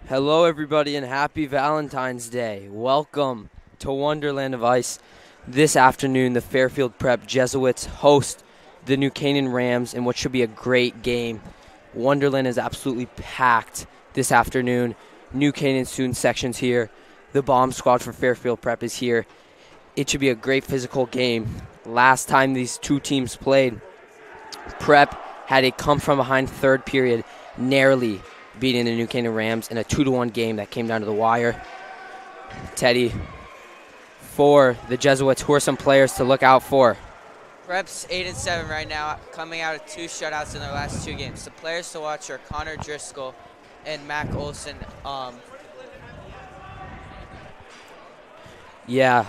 Hello, everybody, and happy Valentine's Day. Welcome to Wonderland of Ice. This afternoon, the Fairfield Prep Jesuits host the New Canaan Rams in what should be a great game. Wonderland is absolutely packed this afternoon. New Canaan student section's here. The bomb squad for Fairfield Prep is here. It should be a great physical game. Last time these two teams played, Prep had a come-from-behind third period, narrowly beating the New Canaan Rams in a 2-1 game that came down to the wire. Teddy, for the Jesuits, who are some players to look out for? Prep's 8-7 right now, coming out of 2 shutouts in their last 2 games. The players to watch are Connor Driscoll and Mac Olson. Yeah,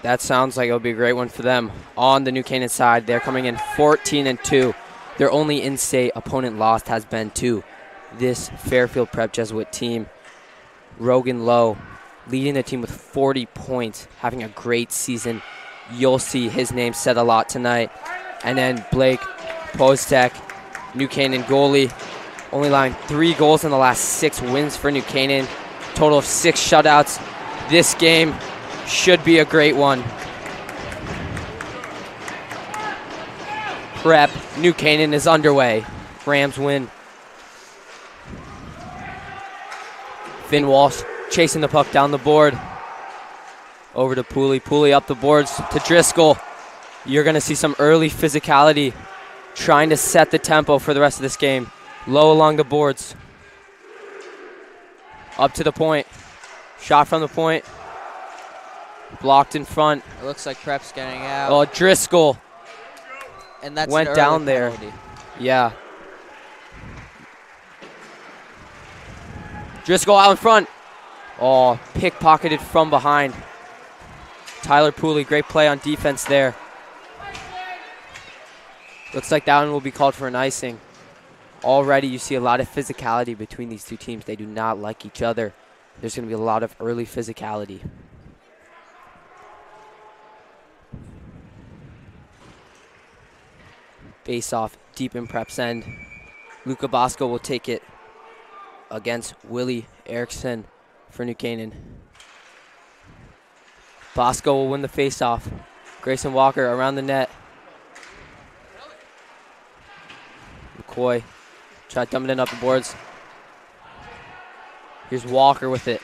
that sounds like it'll be a great one for them. On the New Canaan side, they're coming in 14-2. Their only in-state opponent lost has been to this Fairfield Prep Jesuit team. Rogan Lowe leading the team with 40 points, having a great season. You'll see his name said a lot tonight. And then Blake Postek, New Canaan goalie, only allowing 3 goals in the last 6 wins for New Canaan. Total of 6 shutouts. This game should be a great one. Prep, New Canaan is underway. Rams win. Finn Walsh chasing the puck down the board. Over to Pooley. Pooley up the boards to Driscoll. You're going to see some early physicality trying to set the tempo for the rest of this game. Low along the boards. Up to the point. Shot from the point. Blocked in front. It looks like Prep's getting out. Oh, Driscoll And that's went down there. Penalty. Yeah. Driscoll out in front. Oh, pickpocketed from behind. Tyler Pooley, great play on defense there. Looks like that one will be called for an icing. Already you see a lot of physicality between these two teams. They do not like each other. There's going to be a lot of early physicality. Face off deep in Prep's end. Luca Bosco will take it against Willie Erickson for New Canaan. Bosco will win the face-off. Grayson Walker around the net. McCoy try dumping it up the boards. Here's Walker with it.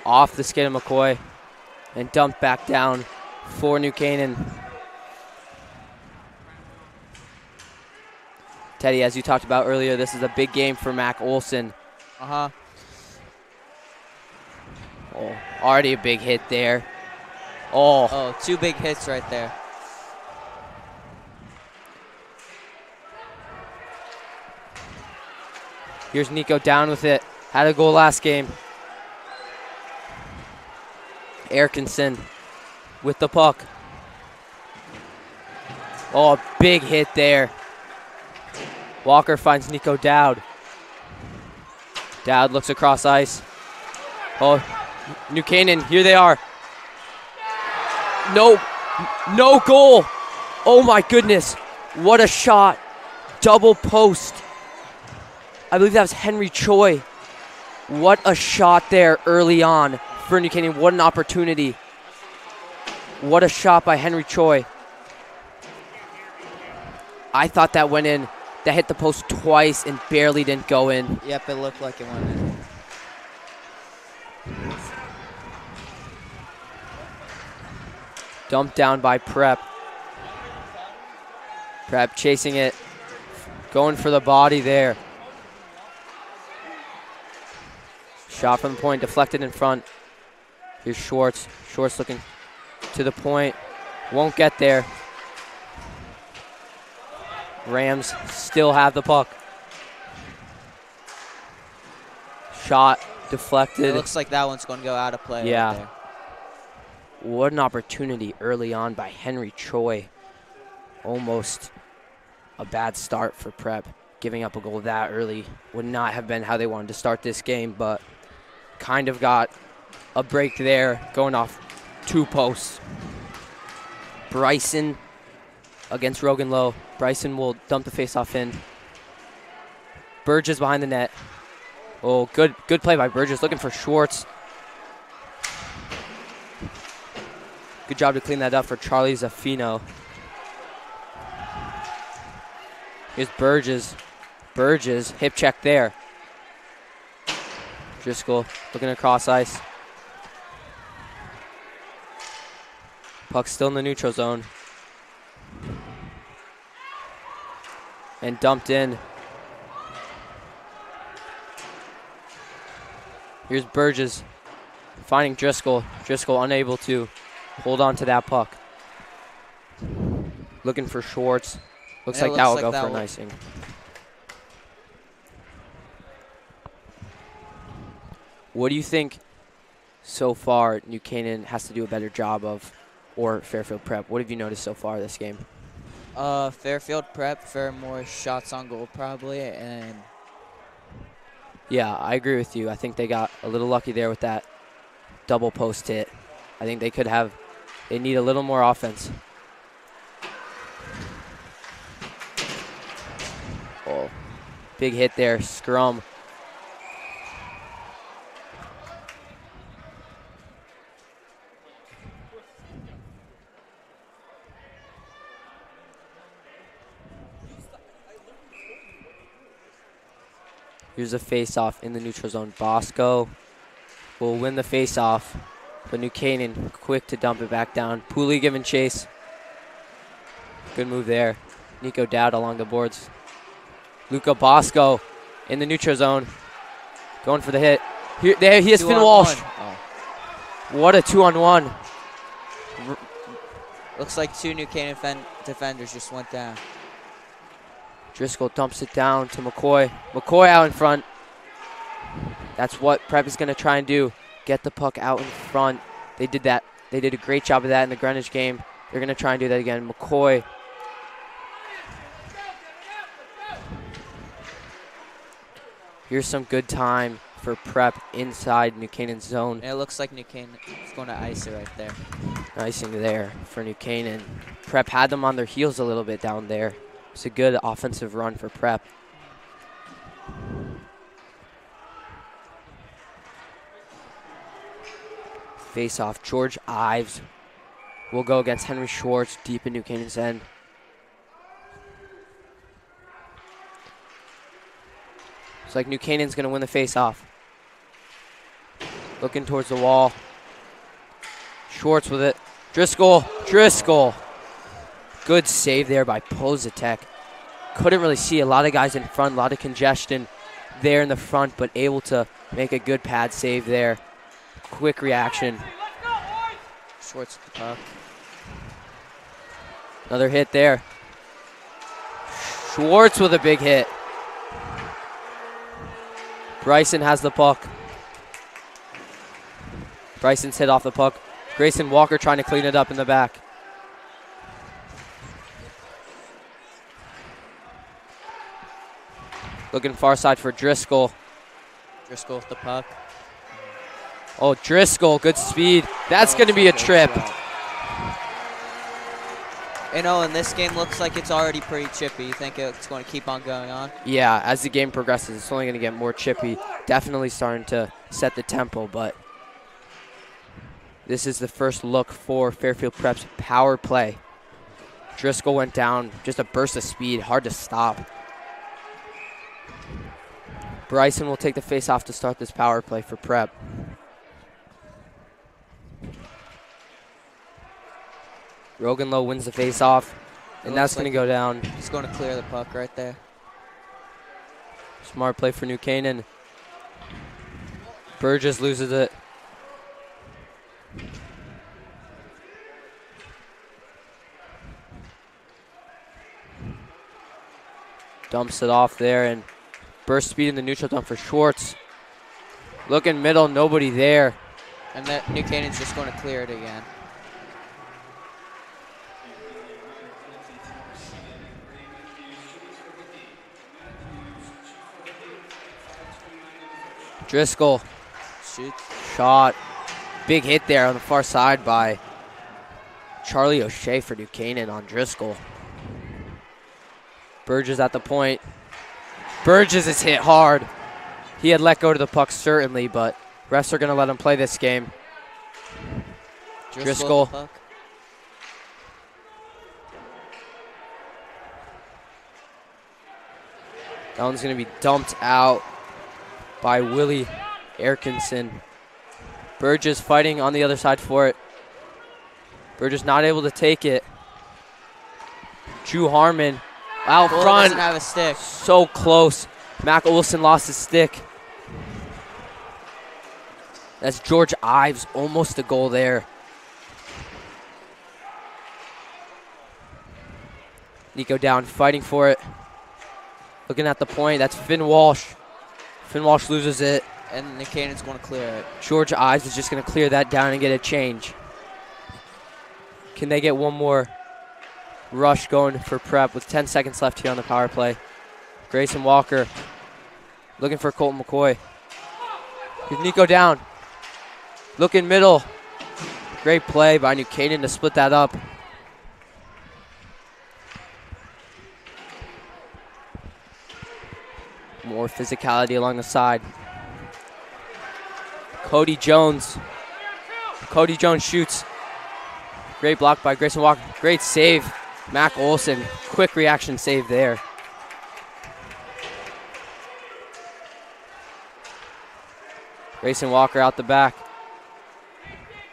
Off the skid of McCoy and dumped back down for New Canaan. Teddy, as you talked about earlier, this is a big game for Mac Olson. Uh-huh. Oh, already a big hit there. Oh, 2 big hits right there. here's Nico down with it. Had a goal last game. Erickson with the puck. Oh, big hit there. Walker finds Nico Dowd. Dowd looks across ice. Oh, New Canaan, here they are. No goal. Oh my goodness, what a shot. Double post. I believe that was Henry Choi. What a shot there early on for New Canaan. What an opportunity. What a shot by Henry Choi. I thought that went in. That hit the post twice and barely didn't go in. Yep, it looked like it went in. Dumped down by Prep. Prep chasing it. Going for the body there. Shot from the point, deflected in front. Here's Schwartz. Schwartz looking to the point. Won't get there. Rams still have the puck. Shot deflected. It looks like that one's going to go out of play. Yeah. Right there. What an opportunity early on by Henry Choi. Almost a bad start for Prep. Giving up a goal that early would not have been how they wanted to start this game, but kind of got a break there, going off 2 posts. Bryson against Rogan Lowe. Bryson will dump the faceoff in. Burgess behind the net. Oh, good play by Burgess, looking for Schwartz. Good job to clean that up for Charlie Zaffino. Here's Burgess. Burgess, hip check there. Driscoll looking across ice. Puck still in the neutral zone. And dumped in. Here's Burgess finding Driscoll. Driscoll unable to hold on to that puck. Looking for Schwartz. Looks like that will go for an icing. What do you think so far New Canaan has to do a better job of, or Fairfield Prep? What have you noticed so far this game? Fairfield Prep for more shots on goal probably, and yeah, I agree with you. I think they got a little lucky there with that double post hit. I think they need a little more offense. Oh, big hit there, scrum. Here's a face-off in the neutral zone. Bosco will win the face-off, but New Canaan quick to dump it back down. Pooley giving chase. Good move there. Nico Dowd along the boards. Luca Bosco in the neutral zone. Going for the hit. Here, there he is, Finn Walsh. Oh. What a 2-on-1. Looks like two New Canaan defenders just went down. Driscoll dumps it down to McCoy. McCoy out in front. That's what Prep is going to try and do. Get the puck out in front. They did that. They did a great job of that in the Greenwich game. They're going to try and do that again. McCoy. Here's some good time for Prep inside New Canaan's zone. And it looks like New Canaan is going to ice it right there. Icing there for New Canaan. Prep had them on their heels a little bit down there. It's a good offensive run for Prep. Face off. George Ives will go against Henry Schwartz deep in New Canaan's end. It's like New Canaan's going to win the face off. Looking towards the wall. Schwartz with it. Driscoll. Driscoll. Good save there by Pozitek. Couldn't really see a lot of guys in front, a lot of congestion there in the front, but able to make a good pad save there. Quick reaction. Schwartz with the puck. Another hit there. Schwartz with a big hit. Bryson has the puck. Bryson's hit off the puck. Grayson Walker trying to clean it up in the back. Looking far side for Driscoll. Driscoll with the puck. Oh, Driscoll, good speed. That's going to be a trip. And this game looks like it's already pretty chippy. You think it's going to keep on going on? Yeah, as the game progresses, it's only going to get more chippy. Definitely starting to set the tempo, but this is the first look for Fairfield Prep's power play. Driscoll went down, just a burst of speed, hard to stop. Bryson will take the face-off to start this power play for Prep. Rogan Lowe wins the face-off, and that's going to go down. He's going to clear the puck right there. Smart play for New Canaan. Burgess loses it. Dumps it off there, and burst speed in the neutral zone for Schwartz. Looking middle, nobody there. And that New Canaan's just going to clear it again. Driscoll. Shoot. Shot. Big hit there on the far side by Charlie O'Shea for New Canaan on Driscoll. Burgess at the point. Burgess is hit hard. He had let go to the puck, certainly, but refs are going to let him play this game. Driscoll. Puck. That one's going to be dumped out by Willie Erickson. Burgess fighting on the other side for it. Burgess not able to take it. Drew Harmon out front. Doesn't have a stick. So close. Mac Olson lost his stick. That's George Ives, almost a goal there. Nico down, fighting for it. Looking at the point, that's Finn Walsh. Finn Walsh loses it. And the Canaan's going to clear it. George Ives is just going to clear that down and get a change. Can they get one more rush going for Prep with 10 seconds left here on the power play? Grayson Walker looking for Colton McCoy. Here's Nico down. Looking middle. Great play by New Canaan to split that up. More physicality along the side. Cody Jones. Cody Jones shoots. Great block by Grayson Walker. Great save. Mac Olson. Quick reaction save there. Grayson Walker out the back.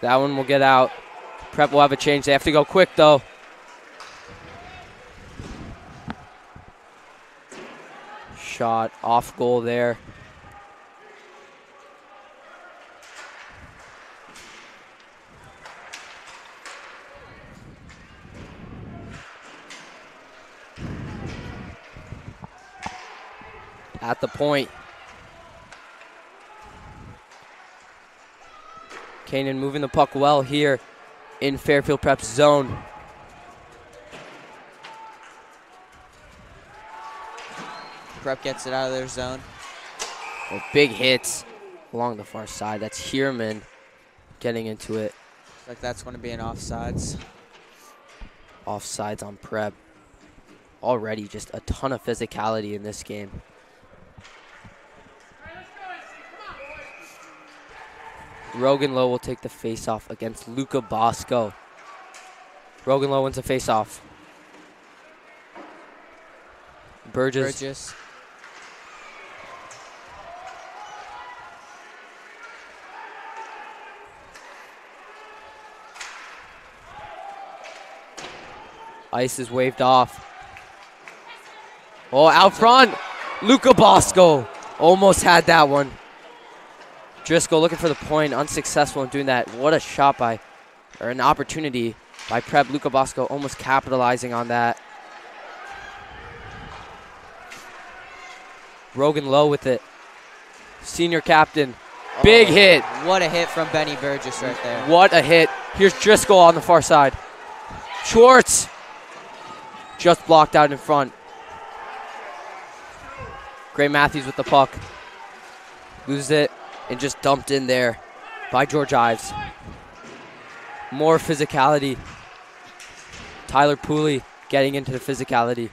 That one will get out. Prep will have a change. They have to go quick, though. Shot off goal there. At the point. Canaan moving the puck well here in Fairfield Prep's zone. Prep gets it out of their zone. Oh, big hits along the far side. That's Heerman getting into it. Looks like that's going to be an offsides. Offsides on Prep. Already just a ton of physicality in this game. Rogan Lowe will take the face-off against Luca Bosco. Rogan Lowe wins the face-off. Burgess. Ice is waved off. Oh, out front. Luca Bosco almost had that one. Driscoll looking for the point, unsuccessful in doing that. What a shot by, or an opportunity by Prep. Luca Bosco almost capitalizing on that. Rogan Lowe with it. Senior captain. Big hit. What a hit from Benny Burgess right there. What a hit. Here's Driscoll on the far side. Schwartz. Just blocked out in front. Gray Matthews with the puck. Loses it and just dumped in there by George Ives. More physicality. Tyler Pooley getting into the physicality.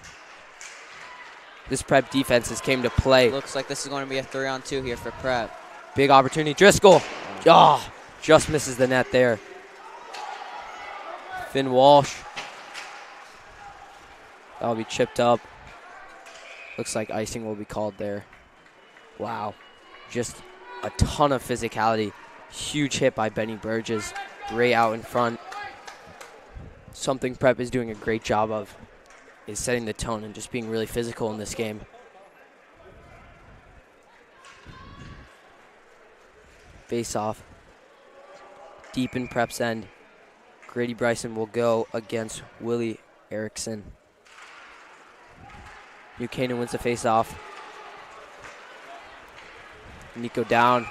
This Prep defense has came to play. Looks like this is going to be a 3-on-2 here for Prep. Big opportunity. Driscoll. Oh, just misses the net there. Finn Walsh. That'll be chipped up. Looks like icing will be called there. Wow. Just a ton of physicality. Huge hit by Benny Burgess. Right out in front. Something Prep is doing a great job of is setting the tone and just being really physical in this game. Face off. Deep in Prep's end. Grady Bryson will go against Willie Erickson. New Canaan wins the face-off. Nico down.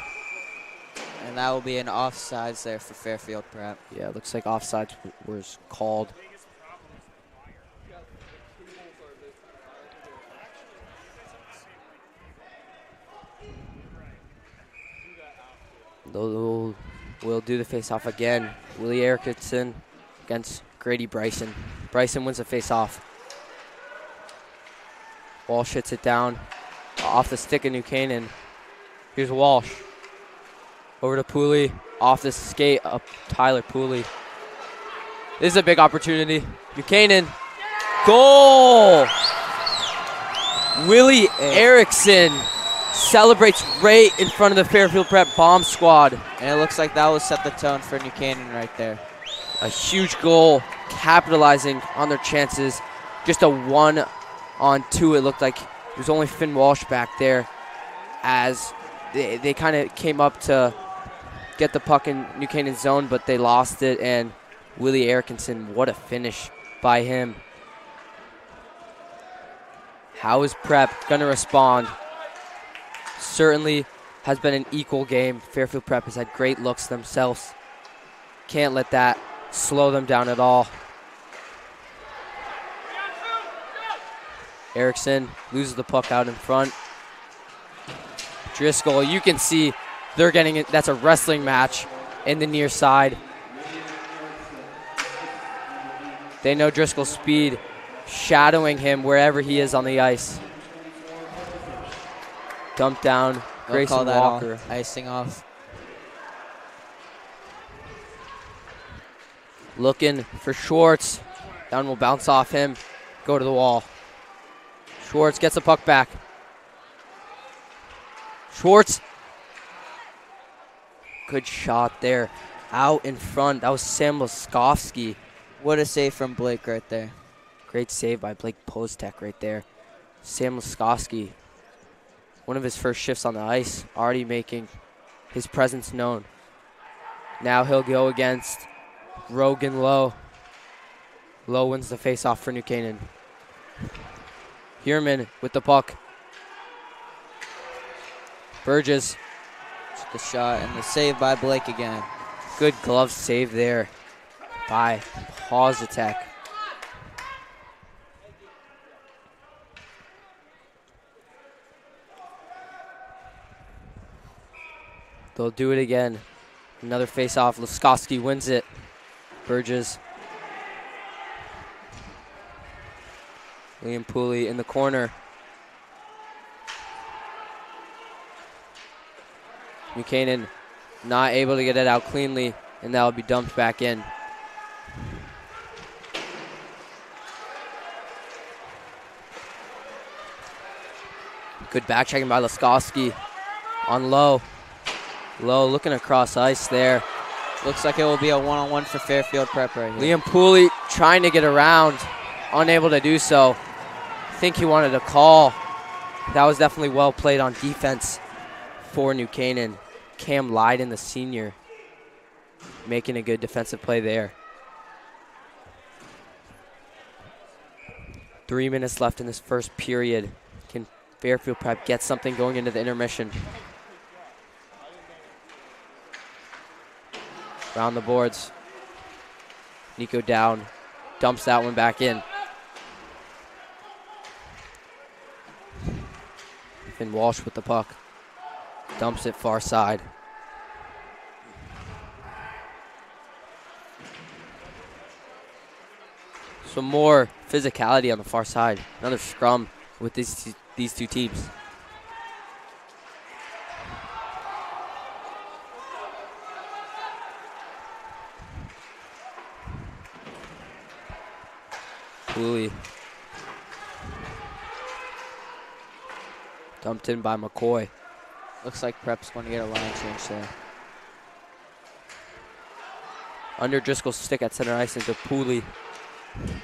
And that will be an offsides there for Fairfield Prep. Yeah, it looks like offsides was called. We'll do the face-off again. Willie Erickson against Grady Bryson. Bryson wins the face-off. Walsh hits it down off the stick of New Canaan. Here's Walsh. Over to Pooley. Off the skate up Tyler Pooley. This is a big opportunity. Buchanan. Goal! Willie Erickson celebrates right in front of the Fairfield Prep bomb squad. And it looks like that will set the tone for New Canaan right there. A huge goal, capitalizing on their chances. Just a 1-on-2. It looked like it was only Finn Walsh back there as they kind of came up to get the puck in New Canaan's zone, but they lost it. And Willie Erickson, what a finish by him. How is Prep going to respond? Certainly has been an equal game. Fairfield Prep has had great looks themselves. Can't let that slow them down at all. Erickson loses the puck out in front. Driscoll, you can see they're getting it. That's a wrestling match in the near side. They know Driscoll's speed, shadowing him wherever he is on the ice. Dump down, Grayson Walker. Icing off. Looking for Schwartz. Down will bounce off him, go to the wall. Schwartz gets the puck back. Schwartz. Good shot there. Out in front. That was Sam Laskowski. What a save from Blake right there. Great save by Blake Postek right there. Sam Laskowski. One of his first shifts on the ice. Already making his presence known. Now he'll go against Rogan Lowe. Lowe wins the faceoff for New Canaan. Hierman with the puck. Burgess. The shot and the save by Blake again. Good glove save there by Positek. They'll do it again. Another face-off. Laskowski wins it. Burgess. Liam Pooley in the corner. Buchanan not able to get it out cleanly, and that will be dumped back in. Good back checking by Laskowski on Lowe. Lowe looking across ice there. Looks like it will be a one-on-one for Fairfield Prep right here. Liam Pooley trying to get around, unable to do so. I think he wanted a call. That was definitely well played on defense for New Canaan. Cam Lydon, the senior, making a good defensive play there. 3 minutes left in this first period. Can Fairfield Prep get something going into the intermission? Around the boards. Nico down. Dumps that one back in. Finn Walsh with the puck. Dumps it far side. Some more physicality on the far side. Another scrum with these two teams. Pooley. Dumped in by McCoy. Looks like Prep's going to get a line change there. Under Driscoll's stick at center ice into Pooley.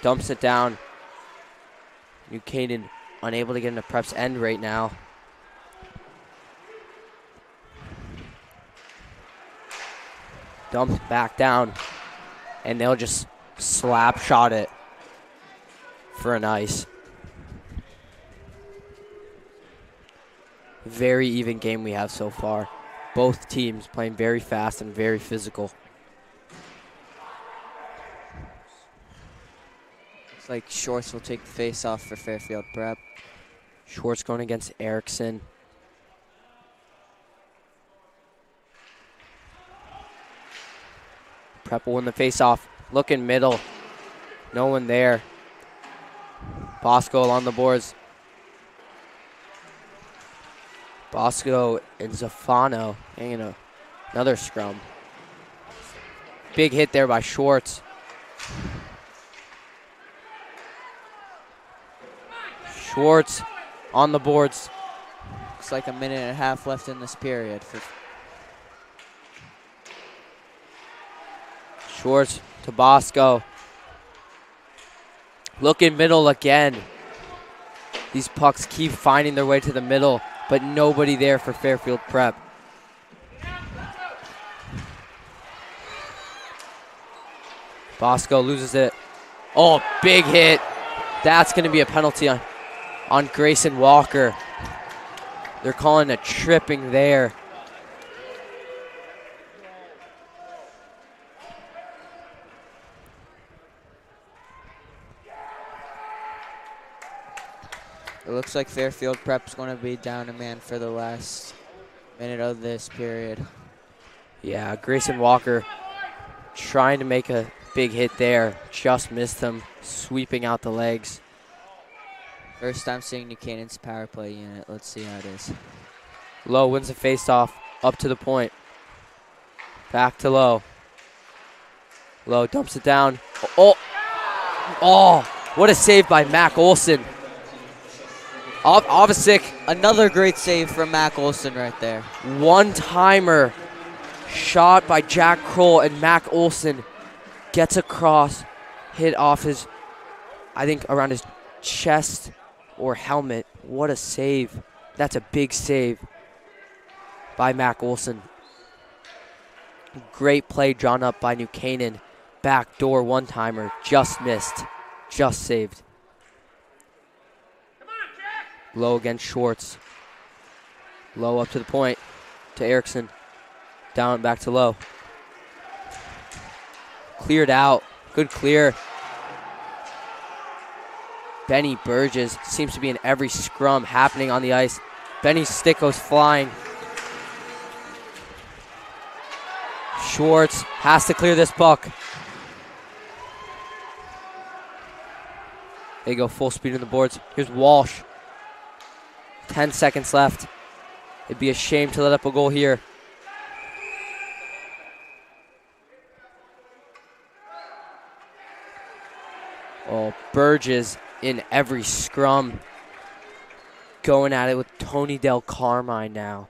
Dumps it down. New Canaan unable to get into Prep's end right now. Dumped back down. And they'll just slap shot it for an ice. Very even game we have so far. Both teams playing very fast and very physical. Looks like Schwartz will take the face off for Fairfield Prep. Schwartz going against Erickson. Prep will win the face off. Looking middle. No one there. Bosco on the boards. Bosco and Zafano hanging another scrum. Big hit there by Schwartz. Schwartz on the boards. Looks like a minute and a half left in this period. Schwartz to Bosco. Looking middle again. These pucks keep finding their way to the middle, but nobody there for Fairfield Prep. Bosco loses it. Oh, big hit. That's going to be a penalty on Grayson Walker. They're calling a tripping there. It looks like Fairfield Prep's going to be down a man for the last minute of this period. Yeah, Grayson Walker trying to make a big hit there. Just missed him, sweeping out the legs. First time seeing New Canaan's power play unit. Let's see how it is. Lowe wins the faceoff, up to the point. Back to Lowe. Lowe dumps it down. Oh, what a save by Mac Olson. Ovasic, another great save from Mac Olson right there. One-timer shot by Jack Kroll, and Mac Olson gets across, hit off his, I think around his chest or helmet. What a save. That's a big save by Mac Olson. Great play drawn up by New Canaan. Backdoor one-timer, just missed, just saved. Low against Schwartz. Low up to the point to Erickson. Down back to Low. Cleared out. Good clear. Benny Burgess seems to be in every scrum happening on the ice. Benny's stick goes flying. Schwartz has to clear this puck. They go full speed on the boards. Here's Walsh. 10 seconds left. It'd be a shame to let up a goal here. Oh, Burgess in every scrum. Going at it with Tony Del Carmine now.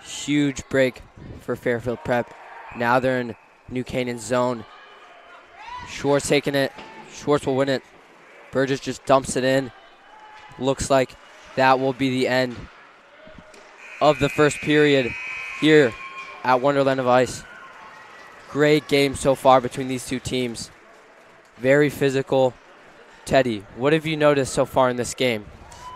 Huge break for Fairfield Prep. Now they're in New Canaan zone. Schwartz taking it. Schwartz will win it. Burgess just dumps it in. Looks like that will be the end of the first period here at Wonderland of Ice. Great game so far between these two teams. Very physical. Teddy, what have you noticed so far in this game?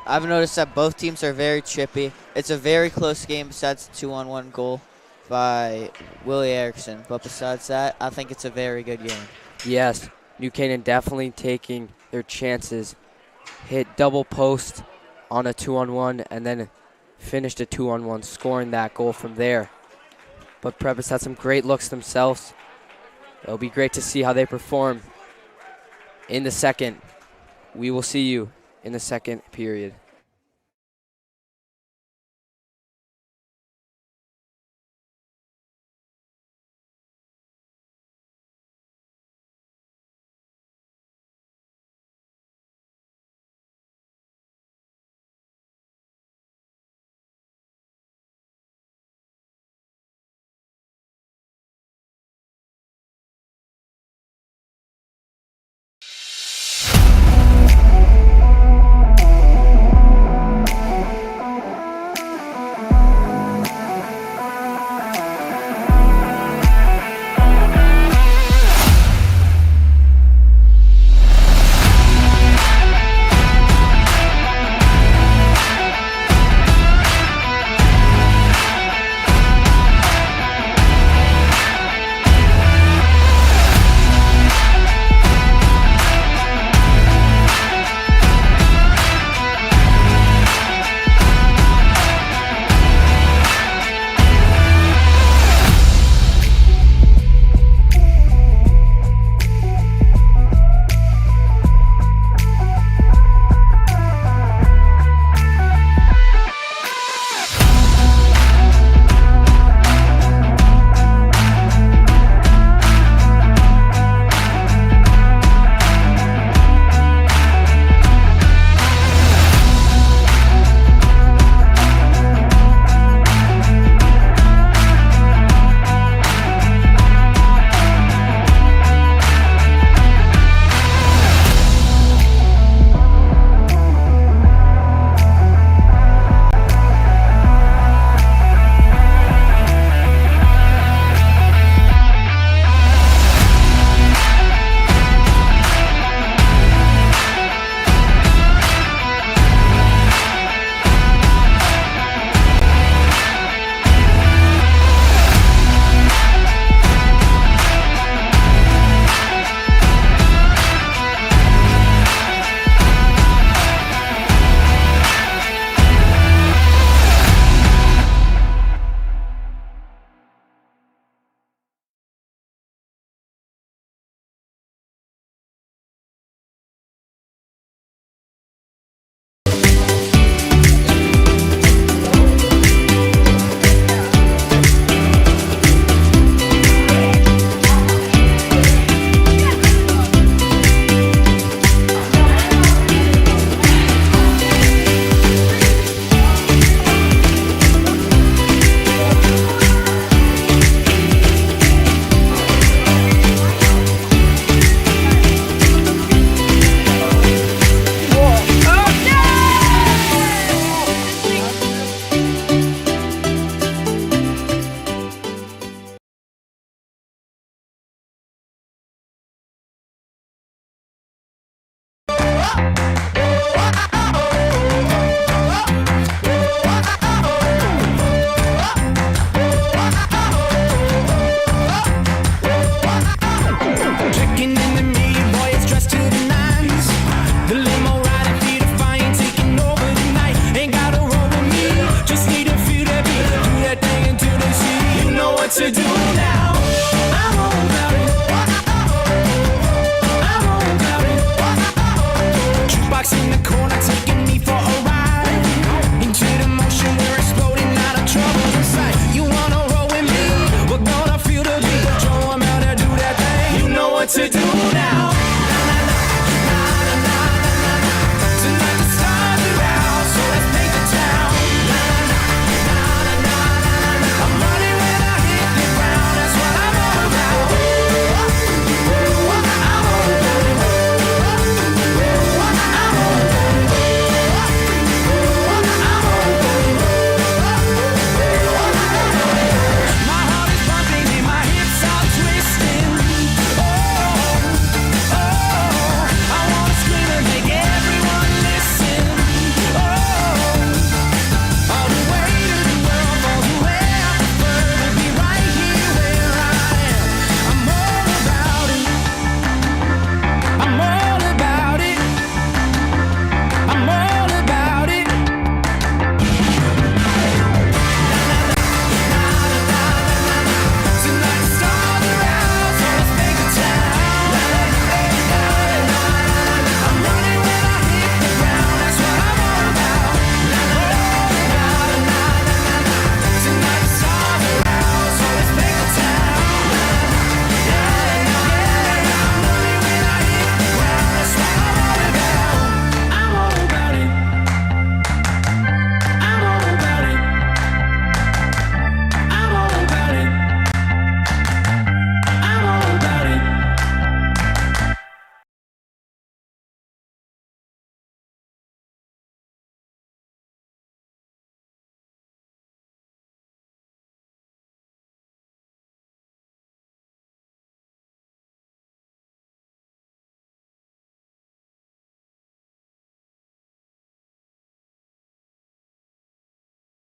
I've noticed that both teams are very chippy. It's a very close game besides the 2-on-1 goal by Willie Erickson. But besides that, I think it's a very good game. Yes, New Canaan definitely taking their chances. Hit double post on a 2-on-1 and then finished a 2-on-1, scoring that goal from there. But Prep has had some great looks themselves. It'll be great to see how they perform in the second. We will see you in the second period.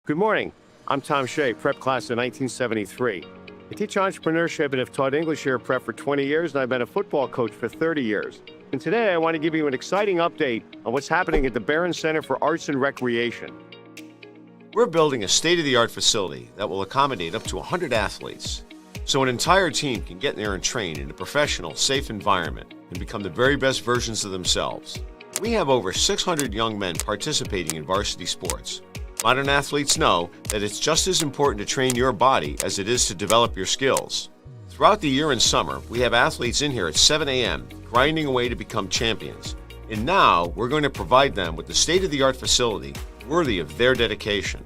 Good morning. I'm Tom Shea, prep class of 1973. I teach entrepreneurship and have taught English here at prep for 20 years, and I've been a football coach for 30 years. And today I want to give you an exciting update on what's happening at the Barron Center for Arts and Recreation. We're building a state-of-the-art facility that will accommodate up to 100 athletes, so an entire team can get there and train in a professional, safe environment and become the very best versions of themselves. We have over 600 young men participating in varsity sports. Modern athletes know that it's just as important to train your body as it is to develop your skills. Throughout the year and summer, we have athletes in here at 7 a.m. grinding away to become champions. And now, we're going to provide them with the state-of-the-art facility worthy of their dedication.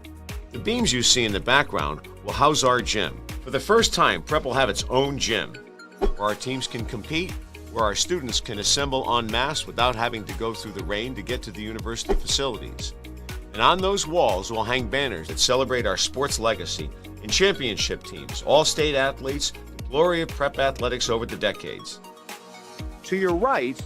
The beams you see in the background will house our gym. For the first time, Prep will have its own gym, where our teams can compete, where our students can assemble en masse without having to go through the rain to get to the university facilities. And on those walls, we'll hang banners that celebrate our sports legacy and championship teams, all-state athletes, the glory of prep athletics over the decades. To your right,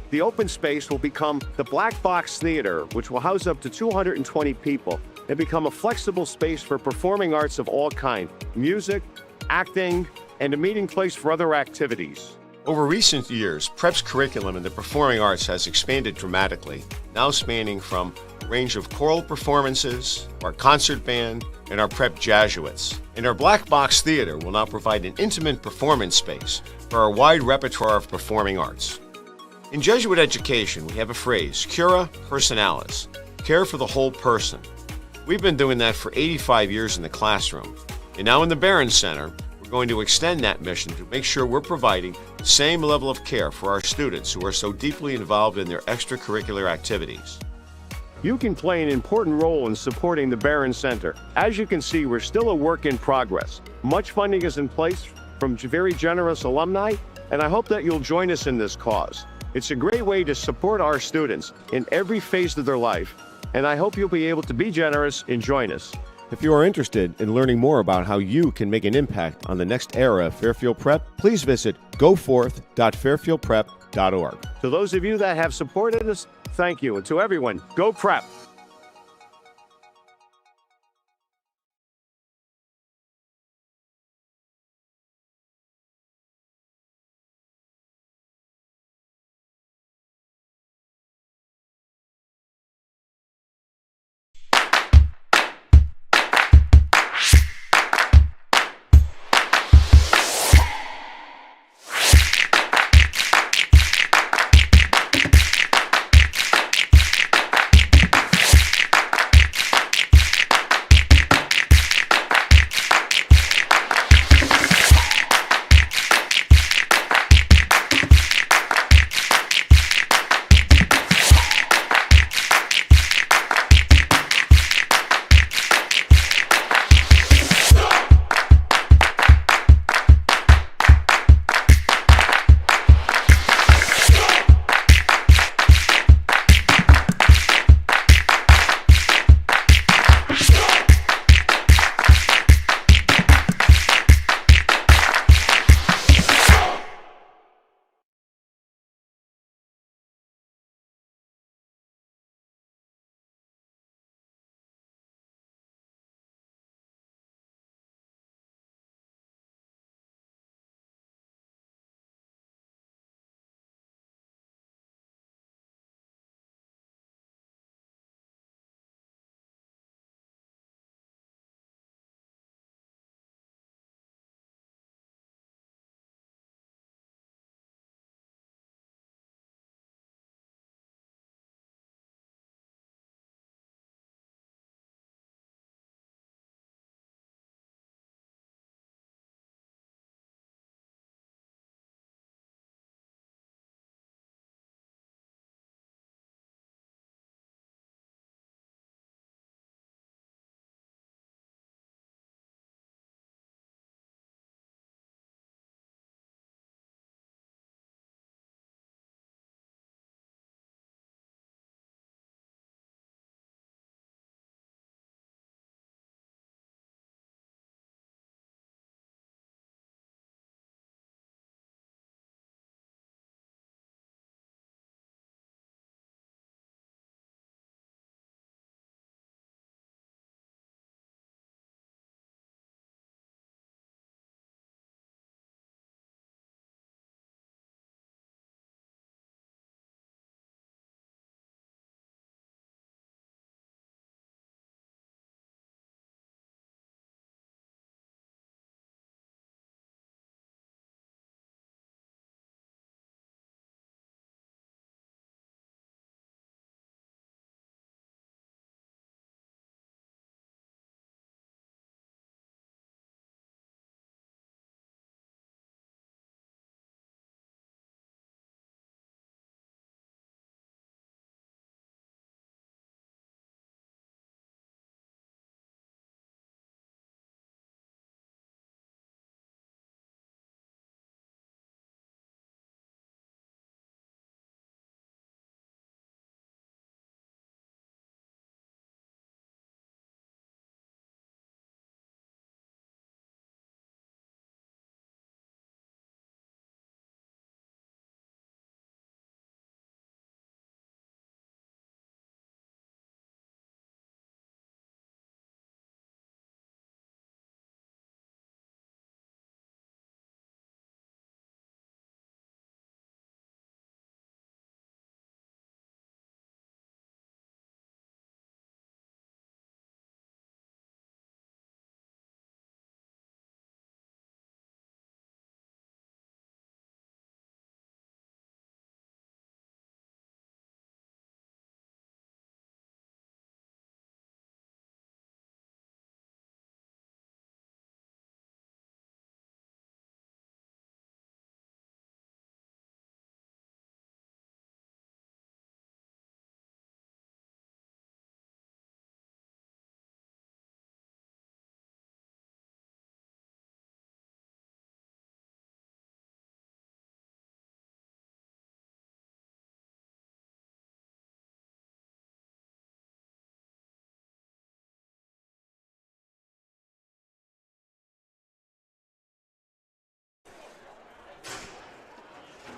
the open space will become the Black Box Theater, which will house up to 220 people and become a flexible space for performing arts of all kinds, music, acting, and a meeting place for other activities. Over recent years, Prep's curriculum in the performing arts has expanded dramatically, now spanning from a range of choral performances, our concert band, and our Prep Jesuits. And our Black Box Theater will now provide an intimate performance space for our wide repertoire of performing arts. In Jesuit education, we have a phrase, cura personalis, care for the whole person. We've been doing that for 85 years in the classroom. And now in the Barron Center, we're going to extend that mission to make sure we're providing the same level of care for our students who are so deeply involved in their extracurricular activities. You can play an important role in supporting the Barron Center. As you can see, we're still a work in progress. Much funding is in place from very generous alumni, and I hope that you'll join us in this cause. It's a great way to support our students in every phase of their life, and I hope you'll be able to be generous and join us. If you are interested in learning more about how you can make an impact on the next era of Fairfield Prep, please visit goforth.fairfieldprep.org. To those of you that have supported us, thank you. And to everyone, go Prep!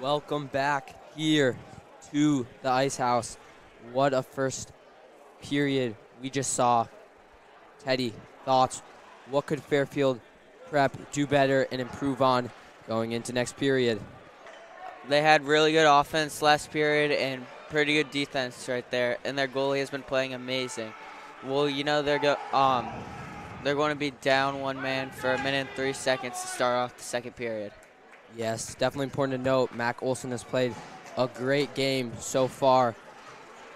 Welcome back here to the Ice House. What a first period we just saw. Teddy, thoughts? What could Fairfield Prep do better and improve on going into next period? They had really good offense last period and pretty good defense right there, and their goalie has been playing amazing. Well, you know they're going to be down one man for 1 minute and 3 seconds to start off the second period. Yes, definitely important to note. Mac Olson has played a great game so far,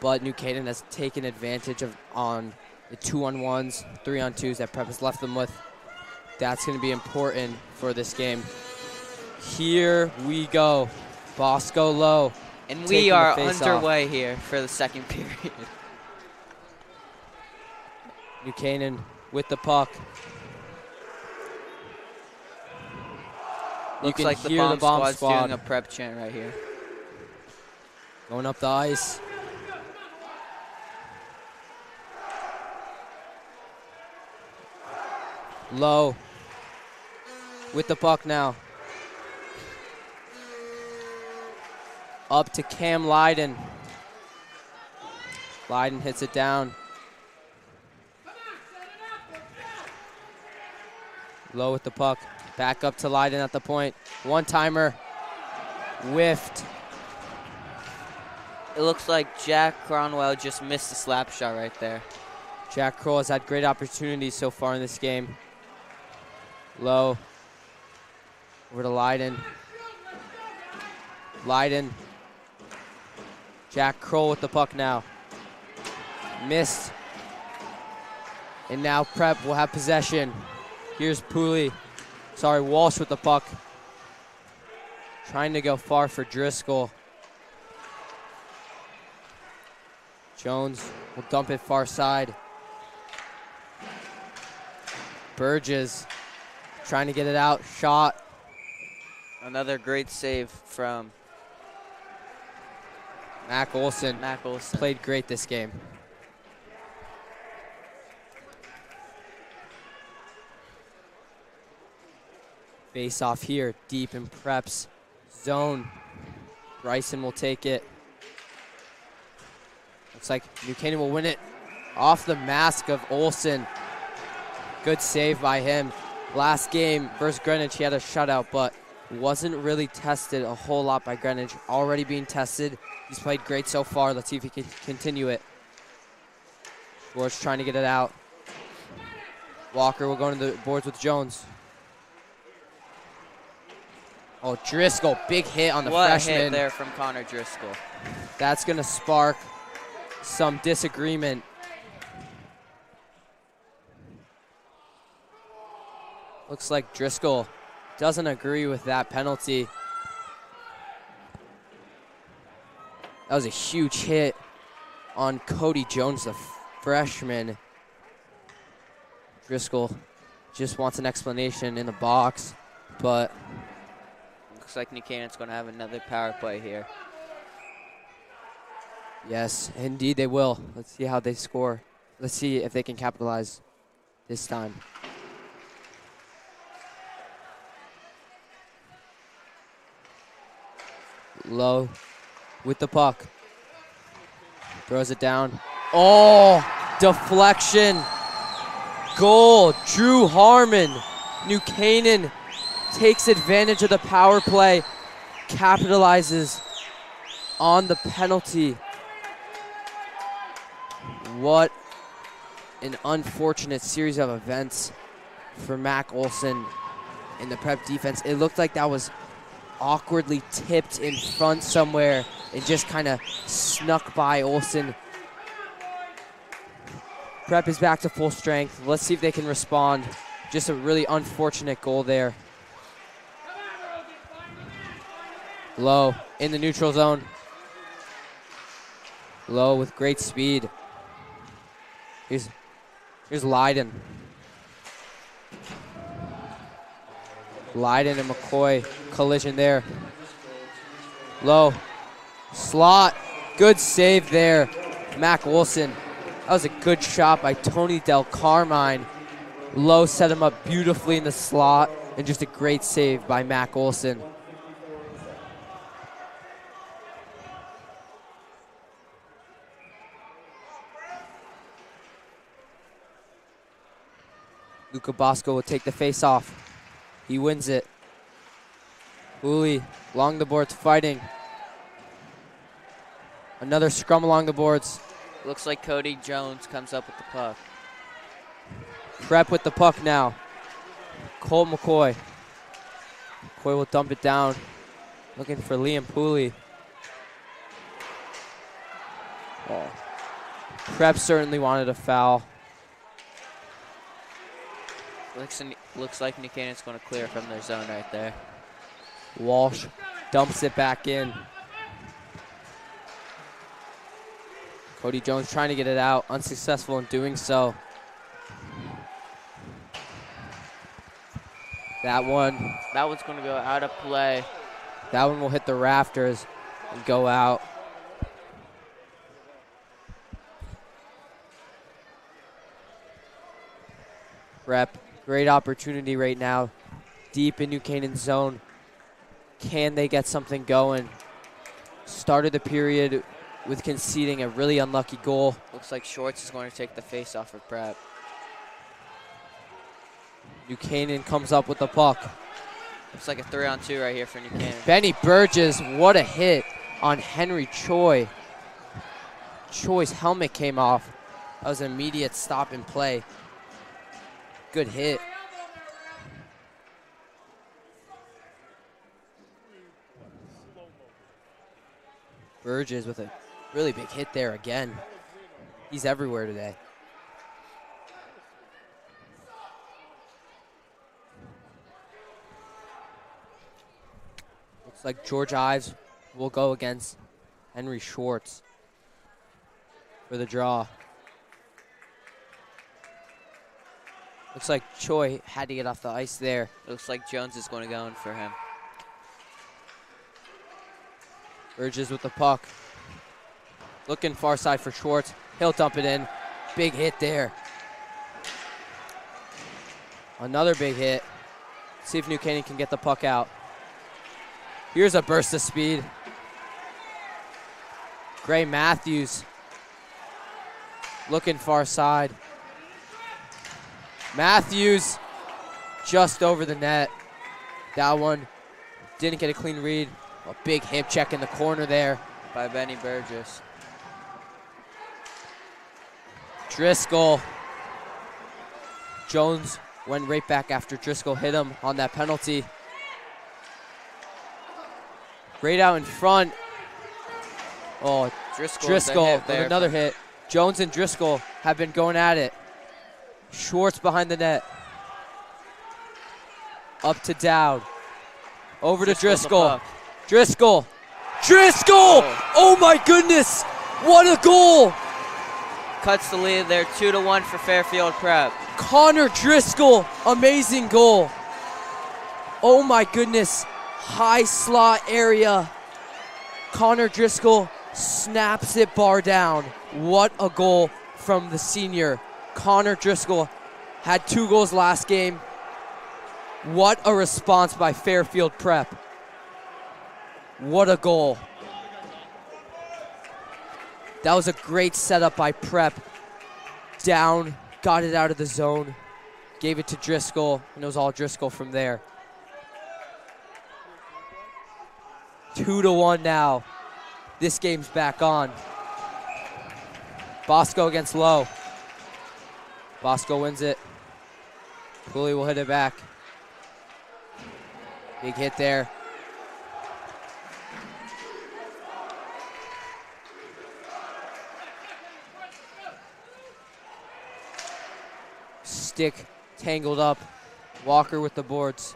but New Canaan has taken advantage of on the 2-on-1s, 3-on-2s that Prep has left them with. That's going to be important for this game. Here we go. Bosco Low. And we are underway here for the second period. New Canaan with the puck. Looks like the bomb squad's doing a prep chant right here. Going up the ice. Low with the puck now. Up to Cam Lyden. Lyden hits it down. Low with the puck. Back up to Lyden at the point. One-timer. Whiffed. It looks like Jack Cronwell just missed a slap shot right there. Jack Kroll has had great opportunities so far in this game. Low. Over to Lyden. Lyden. Jack Kroll with the puck now. Missed. And now Prep will have possession. Here's Walsh with the puck. Trying to go far for Driscoll. Jones will dump it far side. Burgess trying to get it out. Shot. Another great save from Mac Olson. Played great this game. Face off here, deep in Prep's zone. Bryson will take it. Looks like New Canaan will win it off the mask of Olson. Good save by him. Last game versus Greenwich, he had a shutout, but wasn't really tested a whole lot by Greenwich. Already being tested. He's played great so far. Let's see if he can continue it. Schwartz trying to get it out. Walker will go into the boards with Jones. Oh, Driscoll, big hit on the freshman. What hit there from Connor Driscoll. That's going to spark some disagreement. Looks like Driscoll doesn't agree with that penalty. That was a huge hit on Cody Jones, the freshman. Driscoll just wants an explanation in the box, but looks like New Canaan's going to have another power play here. Yes, indeed they will. Let's see how they score. Let's see if they can capitalize this time. Low with the puck. Throws it down. Oh, deflection. Goal, Drew Harmon. New Canaan takes advantage of the power play, capitalizes on the penalty. What an unfortunate series of events for Mac Olson in the Prep defense. It looked like that was awkwardly tipped in front somewhere and just kind of snuck by Olson. Prep is back to full strength. Let's see if they can respond. Just a really unfortunate goal there. Low in the neutral zone. Low with great speed. Here's Lyden. Lyden and McCoy collision there. Low. Slot. Good save there. Mac Wilson. That was a good shot by Tony Del Carmine. Low set him up beautifully in the slot, and just a great save by Mac Olson. Luka Bosco will take the face off. He wins it. Hooley along the boards fighting. Another scrum along the boards. Looks like Cody Jones comes up with the puck. Prep with the puck now. Cole McCoy. McCoy will dump it down. Looking for Liam Pooley. Oh. Prep certainly wanted a foul. Looks like New Canaan's going to clear from their zone right there. Walsh dumps it back in. Cody Jones trying to get it out, unsuccessful in doing so. That one's going to go out of play. That one will hit the rafters and go out. Prep, great opportunity right now. Deep in New Canaan's zone. Can they get something going? Started the period with conceding a really unlucky goal. Looks like Shorts is going to take the face off of Prep. New Canaan comes up with the puck. Looks like a 3-on-2 right here for New Canaan. Benny Burgess, what a hit on Henry Choi. Choi's helmet came off. That was an immediate stop and play. Good hit. Burgess with a really big hit there again. He's everywhere today. Looks like George Ives will go against Henry Schwartz for the draw. Looks like Choi had to get off the ice there. Looks like Jones is going to go in for him. Burgess with the puck. Looking far side for Schwartz. He'll dump it in. Big hit there. Another big hit. See if New Canaan can get the puck out. Here's a burst of speed. Gray Matthews looking far side. Matthews just over the net. That one didn't get a clean read. A big hip check in the corner there by Benny Burgess. Driscoll. Jones went right back after Driscoll hit him on that penalty. Right out in front. Oh, Driscoll with another hit. Jones and Driscoll have been going at it. Schwartz behind the net. Up to Dowd. Over to Driscoll. Driscoll. Oh my goodness. What a goal. Cuts the lead there, 2-1 for Fairfield Prep. Connor Driscoll, amazing goal. Oh my goodness. High slot area. Connor Driscoll snaps it bar down. What a goal from the senior. Connor Driscoll had 2 goals last game. What a response by Fairfield Prep. What a goal. That was a great setup by Prep. Down, got it out of the zone, gave it to Driscoll, and it was all Driscoll from there. 2-1 now. This game's back on. Bosco against Lowe. Bosco wins it. Cooley will hit it back. Big hit there. Stick tangled up. Walker with the boards.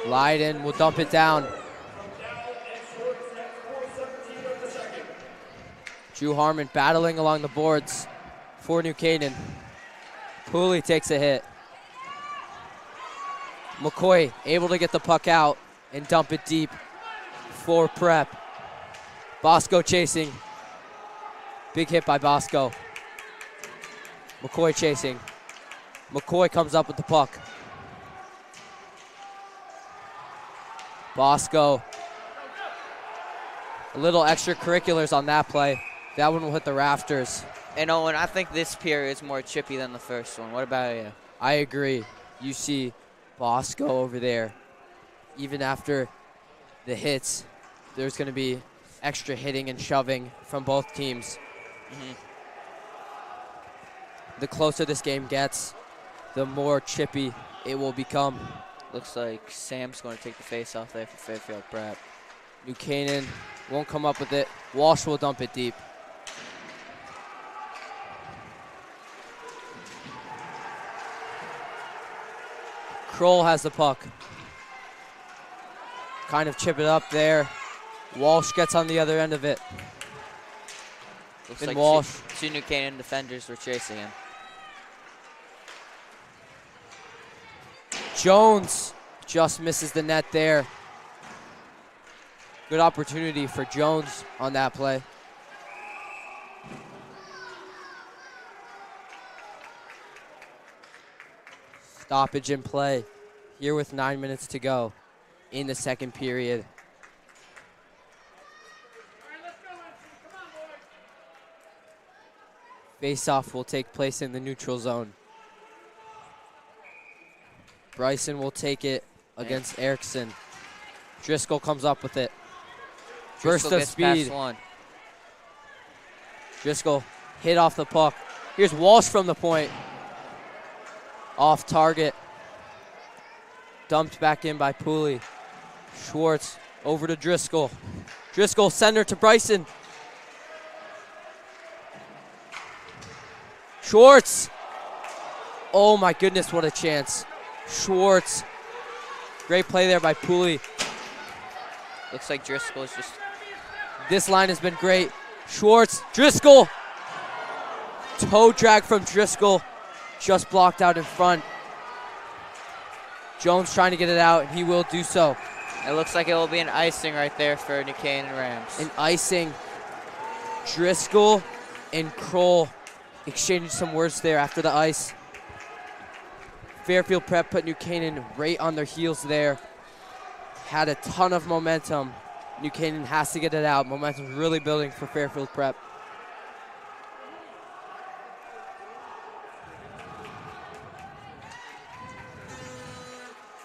Leiden will dump it down. Drew Harmon battling along the boards for New Canaan. Pooley takes a hit. McCoy able to get the puck out and dump it deep for Prep. Bosco chasing. Big hit by Bosco. McCoy chasing. McCoy comes up with the puck. Bosco A little extracurriculars on that play. That one will hit the rafters. And Owen, I think this period is more chippy than the first one. What about you? I agree. You see Bosco over there. Even after the hits, there's going to be extra hitting and shoving from both teams. The closer this game gets, the more chippy it will become. Looks like Sam's going to take the face off there for Fairfield Prep. New Canaan won't come up with it. Walsh will dump it deep. Kroll has the puck. Kind of chip it up there. Walsh gets on the other end of it. Looks And like Walsh. two New Canaan defenders were chasing him. Jones just misses the net there. Good opportunity for Jones on that play. Stoppage in play here with 9 minutes to go in the second period. Face-off will take place in the neutral zone. Bryson will take it against Erickson. Driscoll comes up with it. Burst Driscoll of gets speed. past one. Driscoll hit off the puck. Here's Walsh from the point. Off target. Dumped back in by Pooley. Schwartz over to Driscoll. Driscoll center to Bryson. Schwartz. Oh my goodness, what a chance. Schwartz. Great play there by Pooley. Looks like Driscoll is just... This line has been great. Schwartz, Driscoll. Toe drag from Driscoll. Just blocked out in front. Jones trying to get it out, and he will do so. It looks like it will be an icing right there for New Canaan Rams. An icing. Driscoll and Kroll exchanging some words there after the ice. Fairfield Prep put New Canaan right on their heels there. Had a ton of momentum. New Canaan has to get it out. Momentum's really building for Fairfield Prep.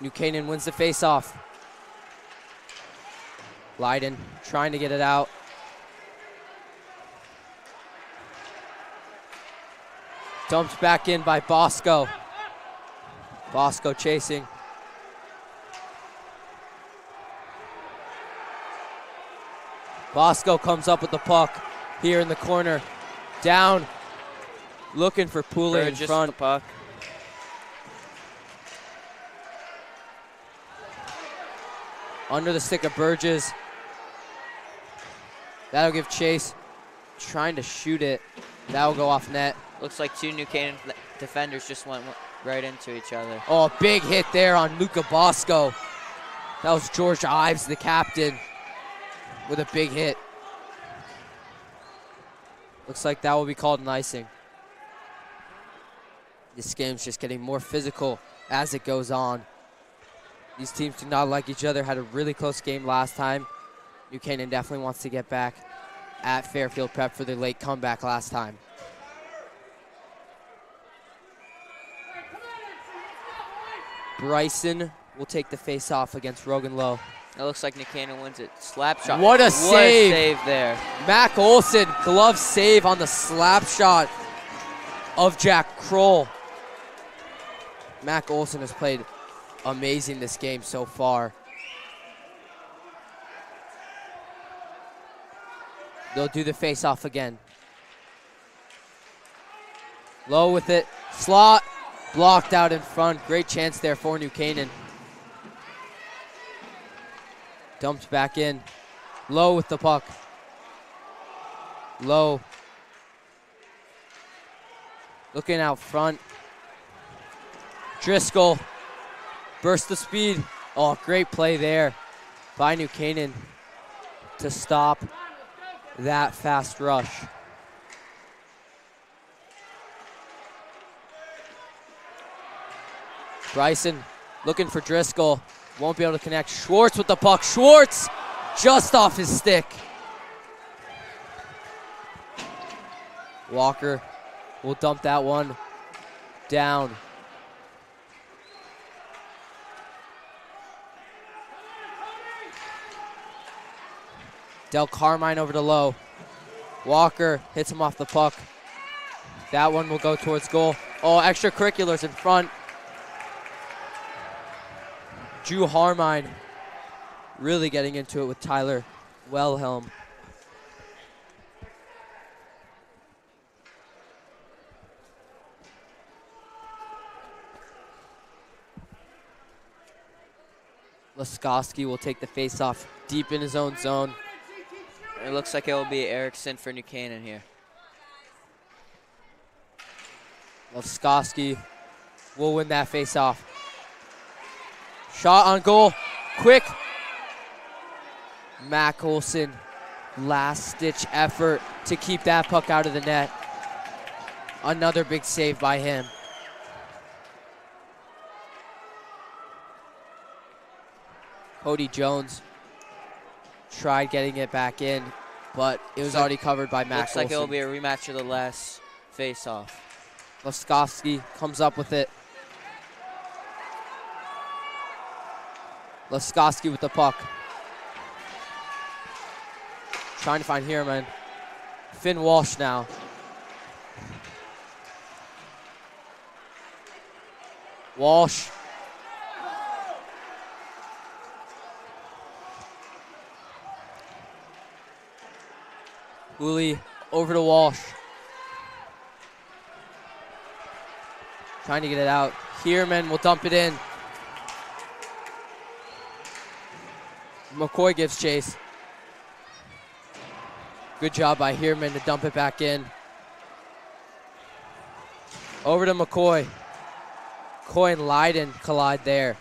New Canaan wins the faceoff. Leiden trying to get it out. Dumped back in by Bosco. Bosco chasing. Bosco comes up with the puck here in the corner. Down. Looking for Pooley in Burgess front. with the puck. Under the stick of Burgess. That'll give chase. Trying to shoot it. That'll go off net. Looks like two New Canaan defenders just went right into each other. Oh, big hit there on Luka Bosco. That was George Ives, the captain, with a big hit. Looks like that will be called an icing. This game's just getting more physical as it goes on. These teams do not like each other. Had a really close game last time. New Canaan definitely wants to get back at Fairfield Prep for their late comeback last time. Bryson will take the face-off against Rogan Lowe. It looks like New Canaan wins it. Slap shot. What a save. Save there. Mac Olson, glove save on the slap shot of Jack Kroll. Mac Olson has played amazing this game so far. They'll do the face-off again. Low with it. Slot. Blocked out in front. Great chance there for New Canaan. Dumped back in. Low with the puck. Low. Looking out front. Driscoll. Burst the speed. Oh, great play there by New Canaan to stop that fast rush. Bryson looking for Driscoll. Won't be able to connect. Schwartz with the puck. Schwartz just off his stick. Walker will dump that one down. Del Carmine over to Low. Walker hits him off the puck. That one will go towards goal. Oh, extracurriculars in front. Drew Harmine really getting into it with Tyler Wilhelm. Laskowski will take the face-off deep in his own zone. It looks like it will be Erickson for New Canaan here. Laskowski will win that face-off. Shot on goal, quick. Mac Olson, last-ditch effort to keep that puck out of the net. Another big save by him. Cody Jones tried getting it back in, but it was already covered by Mac Looks like Olson. it will be a rematch of the last face-off. Laskowski comes up with it. Laskowski with the puck. Trying to find Hierman. Finn Walsh now. Walsh. Hooley over to Walsh. Trying to get it out. Hierman will dump it in. McCoy gives chase. Good job by Hierman to dump it back in. Over to McCoy. McCoy and Leiden collide there.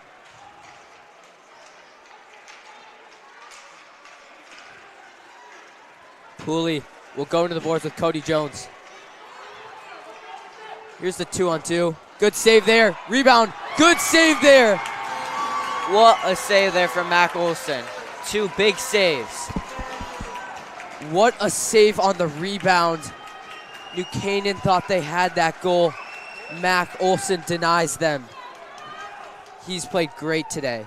Pooley will go into the boards with Cody Jones. Here's the 2-on-2. Good save there. Rebound. Good save there. What a save there from Mac Olson. Two big saves. What a save on the rebound. New Canaan thought they had that goal. Mac Olson denies them. He's played great today.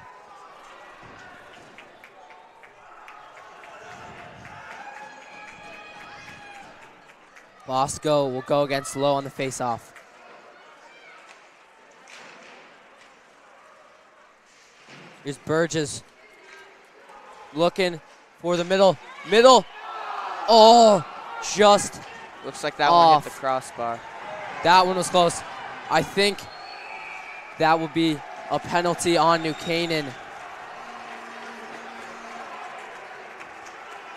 Bosco will go against Lowe on the faceoff. Here's Burgess looking for the middle. Middle. Oh, just Looks like that off. one hit the crossbar. That one was close. I think that will be a penalty on New Canaan.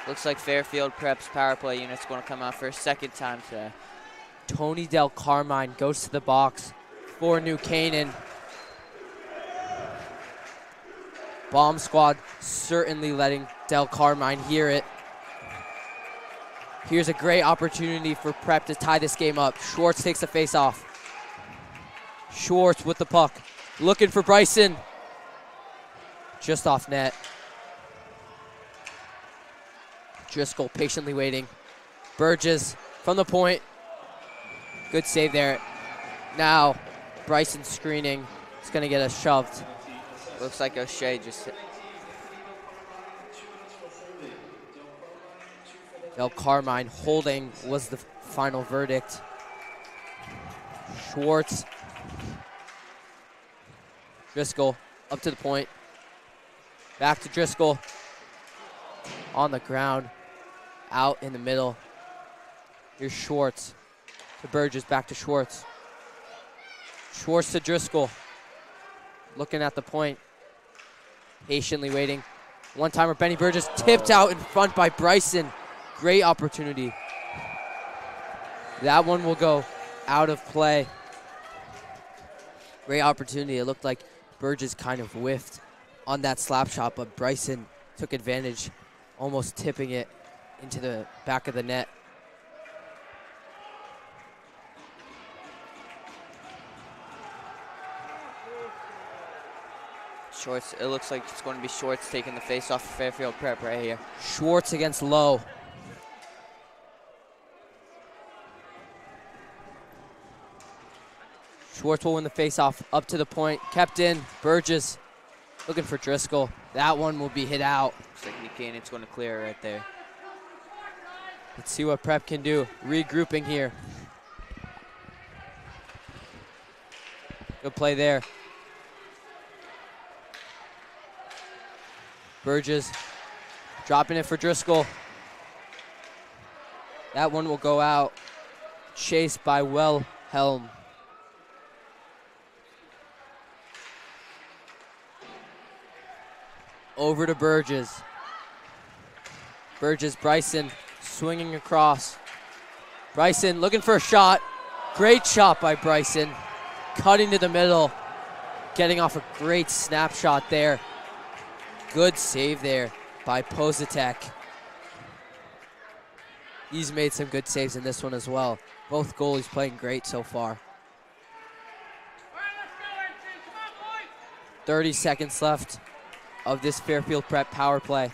Looks like Fairfield Prep's power play unit's going to come out for a second time today. Tony Del Carmine goes to the box for New Canaan. Bomb squad certainly letting Del Carmine hear it. Here's a great opportunity for Prep to tie this game up. Schwartz takes the face off. Schwartz with the puck. Looking for Bryson. Just off net. Driscoll patiently waiting. Burgess from the point. Good save there. Now, Bryson screening. It's going to get us shoved. Looks like O'Shea just hit. Del Carmine holding was the final verdict. Schwartz. Driscoll up to the point. Back to Driscoll. On the ground. Out in the middle. Here's Schwartz. To Burgess, back to Schwartz. Schwartz to Driscoll. Looking at the point. Patiently waiting. One-timer, Benny Burgess tipped out in front by Bryson. Great opportunity. That one will go out of play. Great opportunity. It looked like Burgess kind of whiffed on that slap shot, but Bryson took advantage, almost tipping it into the back of the net. Schwartz, it looks like it's going to be Schwartz taking the face off of Fairfield Prep right here. Schwartz against Lowe. Schwartz will win the faceoff up to the point. Kept in. Burgess looking for Driscoll. That one will be hit out. Looks like New Canaan's going to clear it right there. Let's see what Prep can do. Regrouping here. Good play there. Burgess dropping it for Driscoll. That one will go out. Chased by Wilhelm. Over to Burgess. Burgess, Bryson swinging across. Bryson looking for a shot. Great shot by Bryson. Cutting to the middle. Getting off a great snapshot there. Good save there by Positek. He's made some good saves in this one as well. Both goalies playing great so far. 30 seconds left of this Fairfield Prep power play.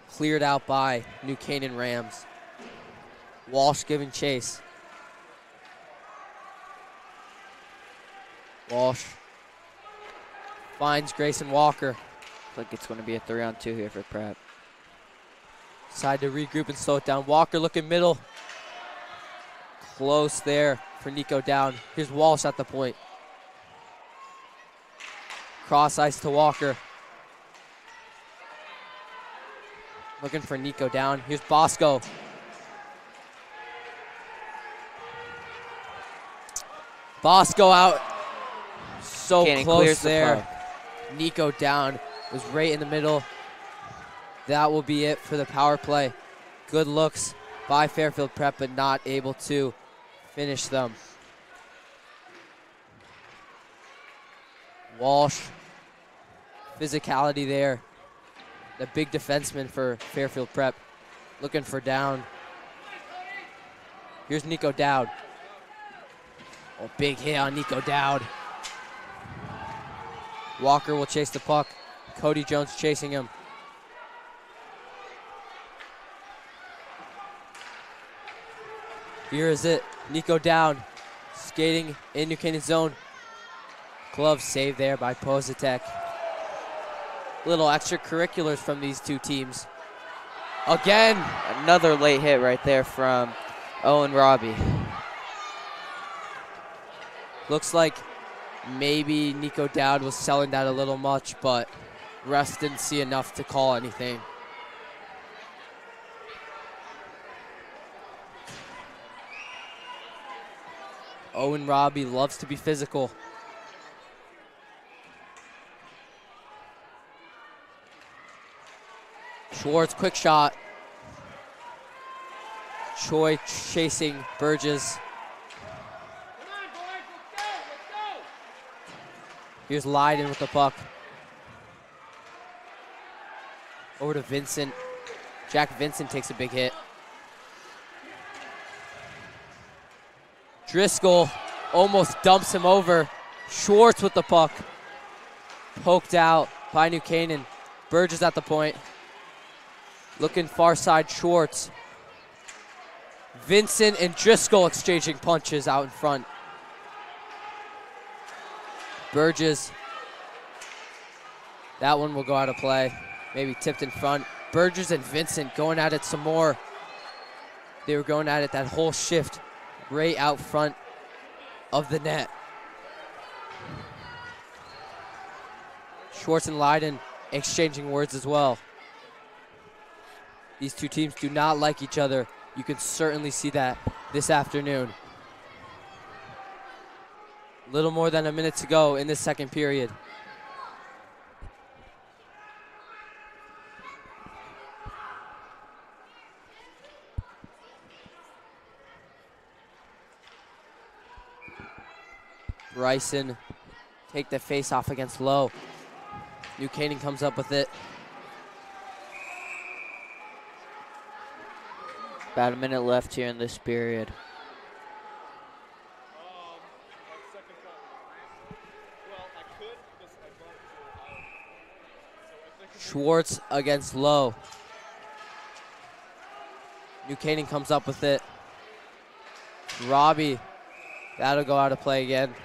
Cleared out by New Canaan Rams. Walsh giving chase. Walsh finds Grayson Walker. Looks like it's going to be a 3-on-2 here for Prep. Decide to regroup and slow it down. Walker looking middle. Close there for Nico down. Here's Walsh at the point. Cross ice to Walker. Looking for Nico down. Here's Bosco. Bosco out. So Canaan close the there. puck. Nico down. Was right in the middle. That will be it for the power play. Good looks by Fairfield Prep, but not able to finish them. Walsh. Physicality there. The big defenseman for Fairfield Prep. Looking for down. Here's Nico Dowd. Oh, big hit on Nico Dowd. Walker will chase the puck. Cody Jones chasing him. Here is it. Nico Dowd skating in New Canaan zone. Glove save there by Positek. Little extracurriculars from these two teams. Again. Another late hit right there from Owen Robbie. Looks like maybe Nico Dowd was selling that a little much, but refs didn't see enough to call anything. Owen Robbie loves to be physical. Schwartz, quick shot. Choi chasing Burgess. Here's Leiden with the puck. Over to Vincent. Jack Vincent takes a big hit. Driscoll almost dumps him over. Schwartz with the puck. Poked out by New Canaan. Burgess at the point. Looking far side, Schwartz. Vincent and Driscoll exchanging punches out in front. Burgess. That one will go out of play. Maybe tipped in front. Burgess and Vincent going at it some more. They were going at it that whole shift right out front of the net. Schwartz and Leiden exchanging words as well. These two teams do not like each other. You can certainly see that this afternoon. Little more than a minute to go in this second period. Bryson take the face off against Lowe. New Canaan comes up with it. About a minute left here in this period. Schwartz against Lowe. New Canaan comes up with it. Robbie, that'll go out of play again.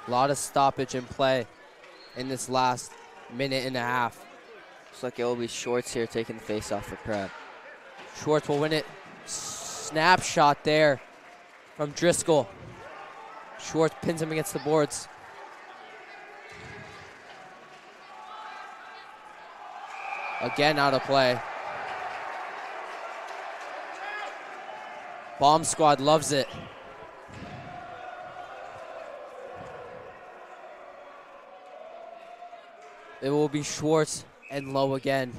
A lot of stoppage in play in this last minute and a half. Looks like it will be Schwartz here taking the face off for Prep. Schwartz will win it. Snapshot there from Driscoll. Schwartz pins him against the boards. Again out of play. Bomb Squad loves it. It will be Schwartz and Lowe again.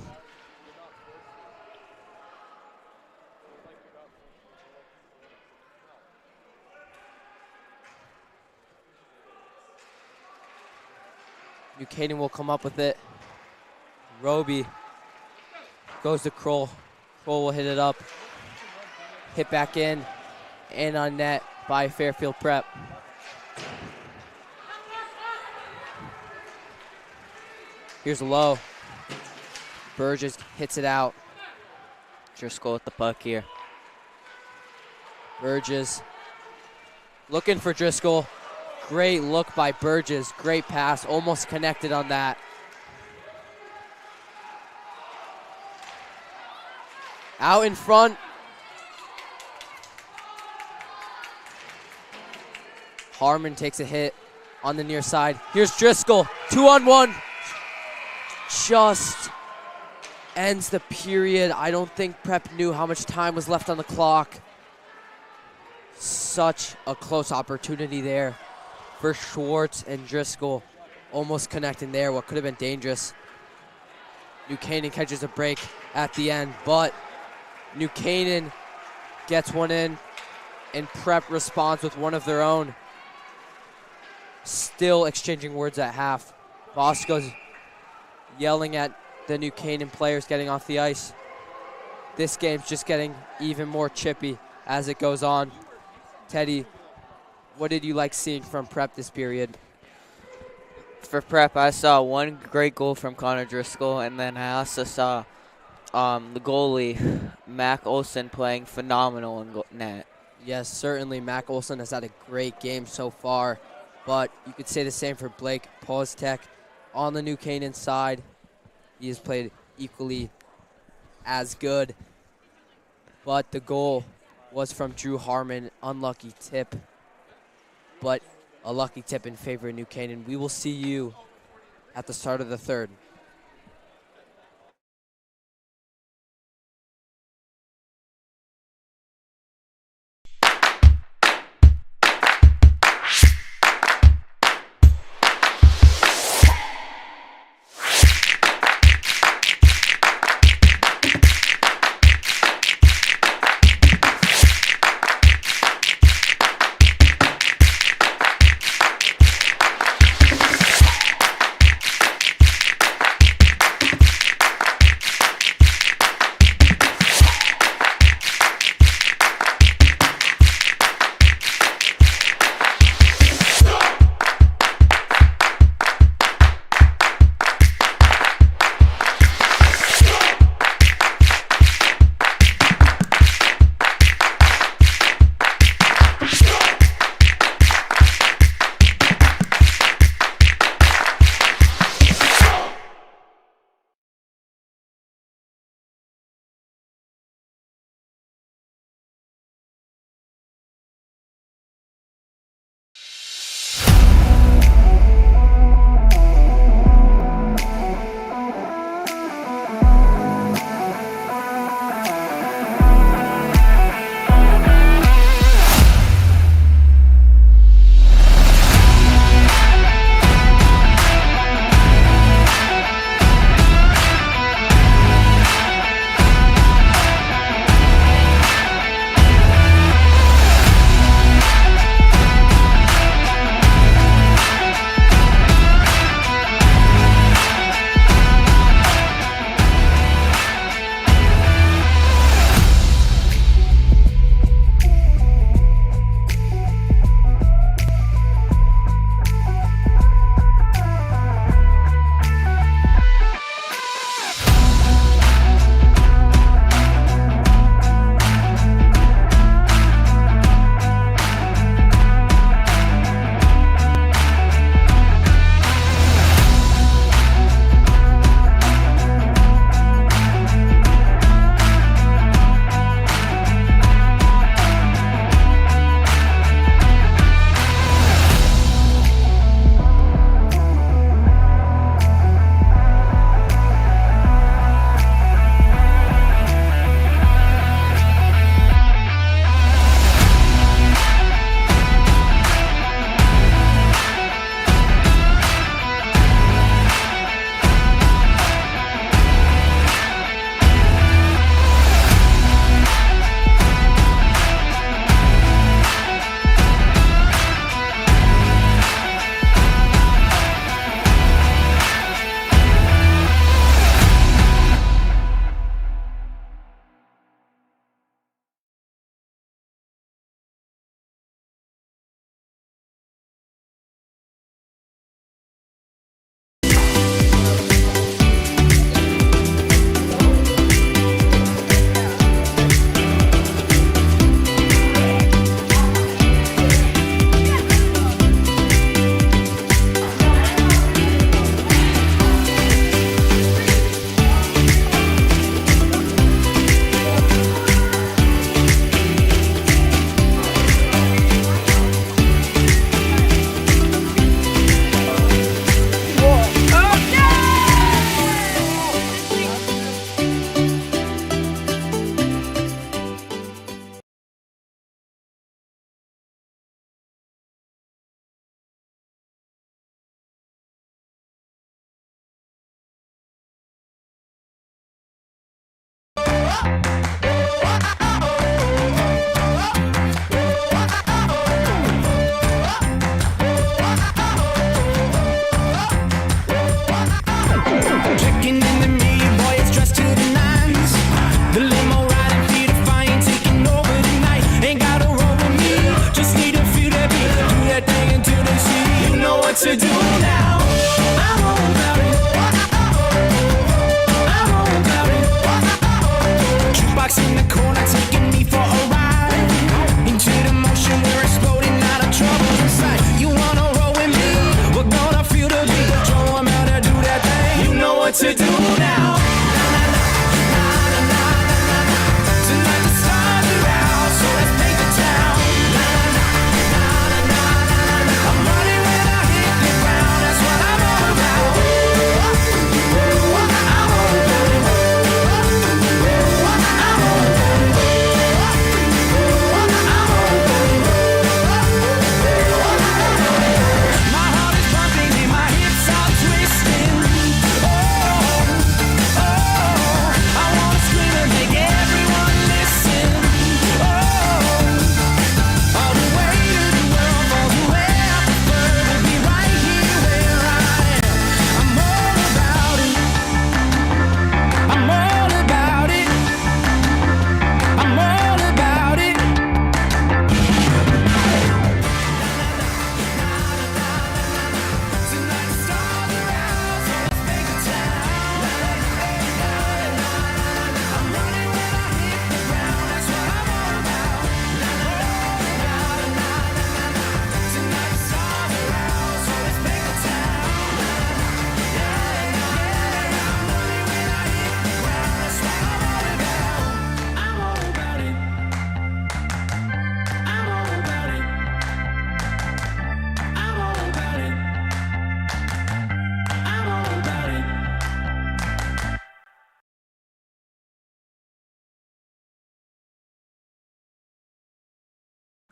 New Canaan will come up with it. Roby goes to Kroll. Kroll will hit it up. Hit back in. And on net by Fairfield Prep. Here's Lowe. Burgess hits it out. Driscoll with the puck here. Burgess looking for Driscoll. Great look by Burgess. Great pass. Almost connected on that. Out in front. Harmon takes a hit on the near side. Here's Driscoll. 2-on-1. Just ends the period. I don't think Prep knew how much time was left on the clock. Such a close opportunity there for Schwartz and Driscoll. Almost connecting there, what could have been dangerous. New Canaan catches a break at the end, but New Canaan gets one in, and Prep responds with one of their own. Still exchanging words at half. Bosco's yelling at the New Canaan players getting off the ice. This game's just getting even more chippy as it goes on. Teddy, what did you like seeing from Prep this period? For Prep, I saw one great goal from Connor Driscoll, and then I also saw the goalie, Mac Olson, playing phenomenal in net. Yes, certainly Mac Olson has had a great game so far, but you could say the same for Blake Postek on the New Canaan side. He has played equally as good, but the goal was from Drew Harmon. Unlucky tip, but a lucky tip in favor of New Canaan. We will see you at the start of the third.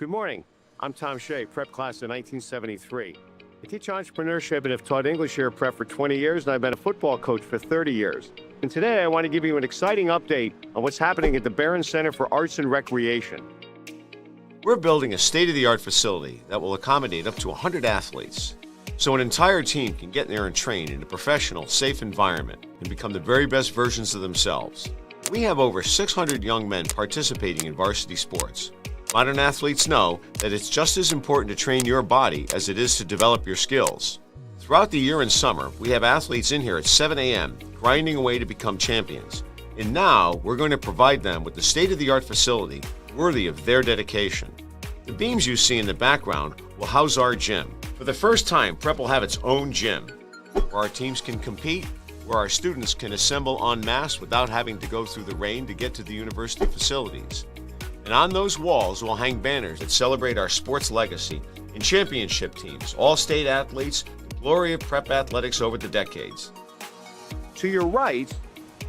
Good morning. I'm Tom Shea, prep class of 1973. I teach entrepreneurship and have taught English here at prep for 20 years, and I've been a football coach for 30 years. And today I want to give you an exciting update on what's happening at the Barron Center for Arts and Recreation. We're building a state-of-the-art facility that will accommodate up to 100 athletes, so an entire team can get there and train in a professional, safe environment and become the very best versions of themselves. We have over 600 young men participating in varsity sports. Modern athletes know that it's just as important to train your body as it is to develop your skills. Throughout the year and summer, we have athletes in here at 7 a.m. grinding away to become champions. And now we're going to provide them with the state-of-the-art facility worthy of their dedication. The beams you see in the background will house our gym. For the first time, Prep will have its own gym, where our teams can compete, where our students can assemble en masse without having to go through the rain to get to the university facilities. And on those walls will hang banners that celebrate our sports legacy and championship teams, all state athletes, the glory of prep athletics over the decades. To your right,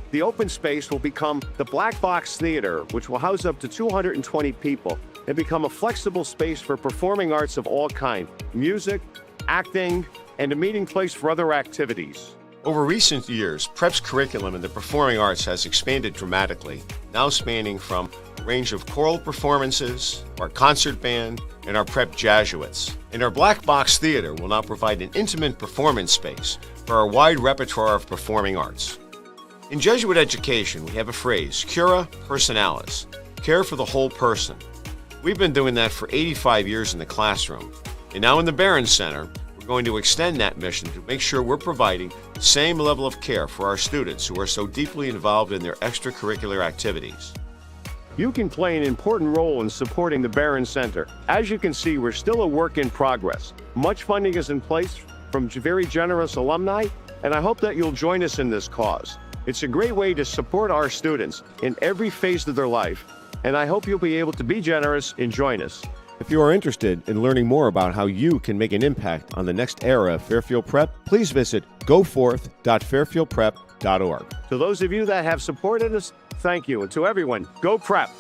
the open space will become the Black Box Theater, which will house up to 220 people and become a flexible space for performing arts of all kinds, music, acting, and a meeting place for other activities. Over recent years, Prep's curriculum in the performing arts has expanded dramatically, now spanning from a range of choral performances, our concert band, and our Prep Jesuits. And our Black Box Theater will now provide an intimate performance space for our wide repertoire of performing arts. In Jesuit education, we have a phrase, cura personalis, care for the whole person. We've been doing that for 85 years in the classroom. And now in the Barron Center, we're going to extend that mission to make sure we're providing the same level of care for our students who are so deeply involved in their extracurricular activities. You can play an important role in supporting the Barron Center. As you can see, we're still a work in progress. Much funding is in place from very generous alumni, and I hope that you'll join us in this cause. It's a great way to support our students in every phase of their life, and I hope you'll be able to be generous and join us. If you are interested in learning more about how you can make an impact on the next era of Fairfield Prep, please visit goforth.fairfieldprep.org. To those of you that have supported us, thank you. And to everyone, go Prep!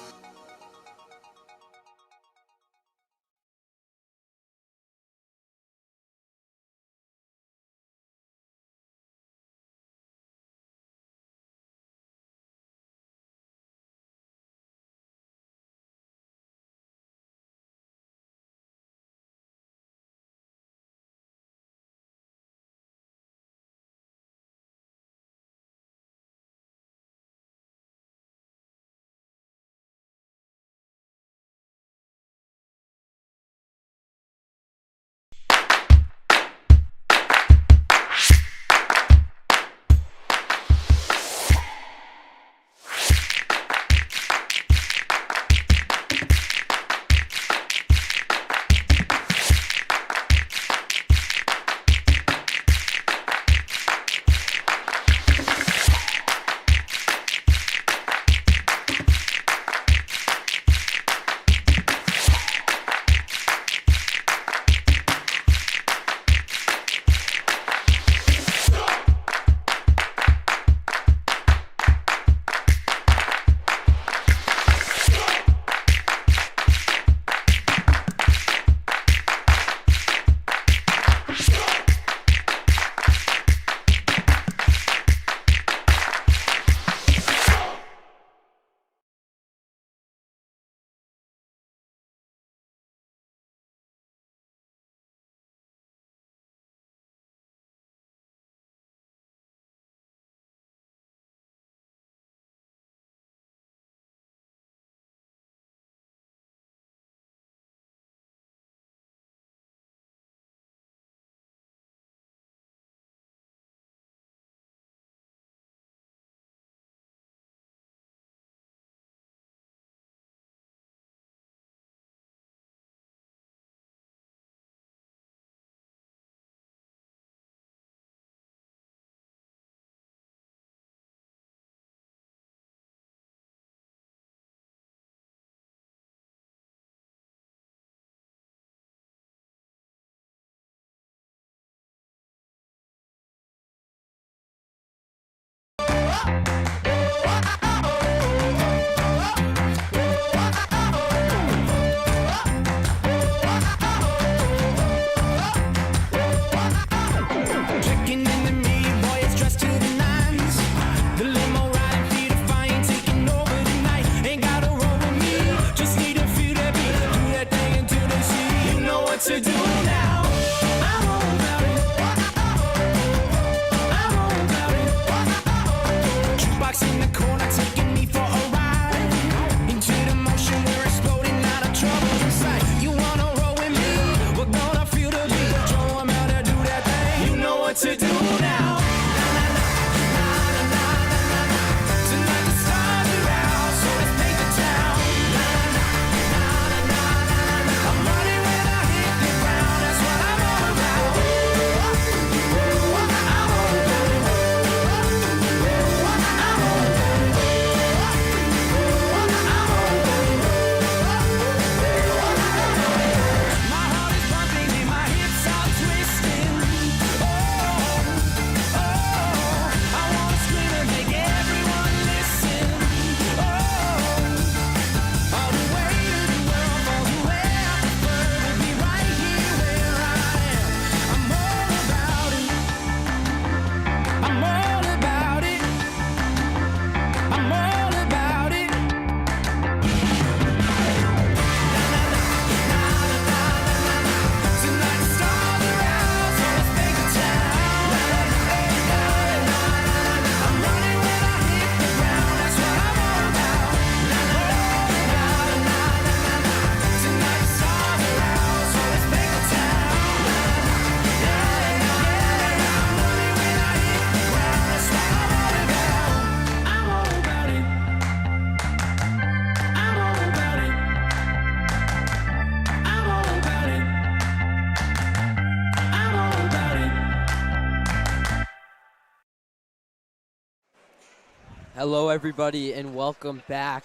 Hello, everybody, and welcome back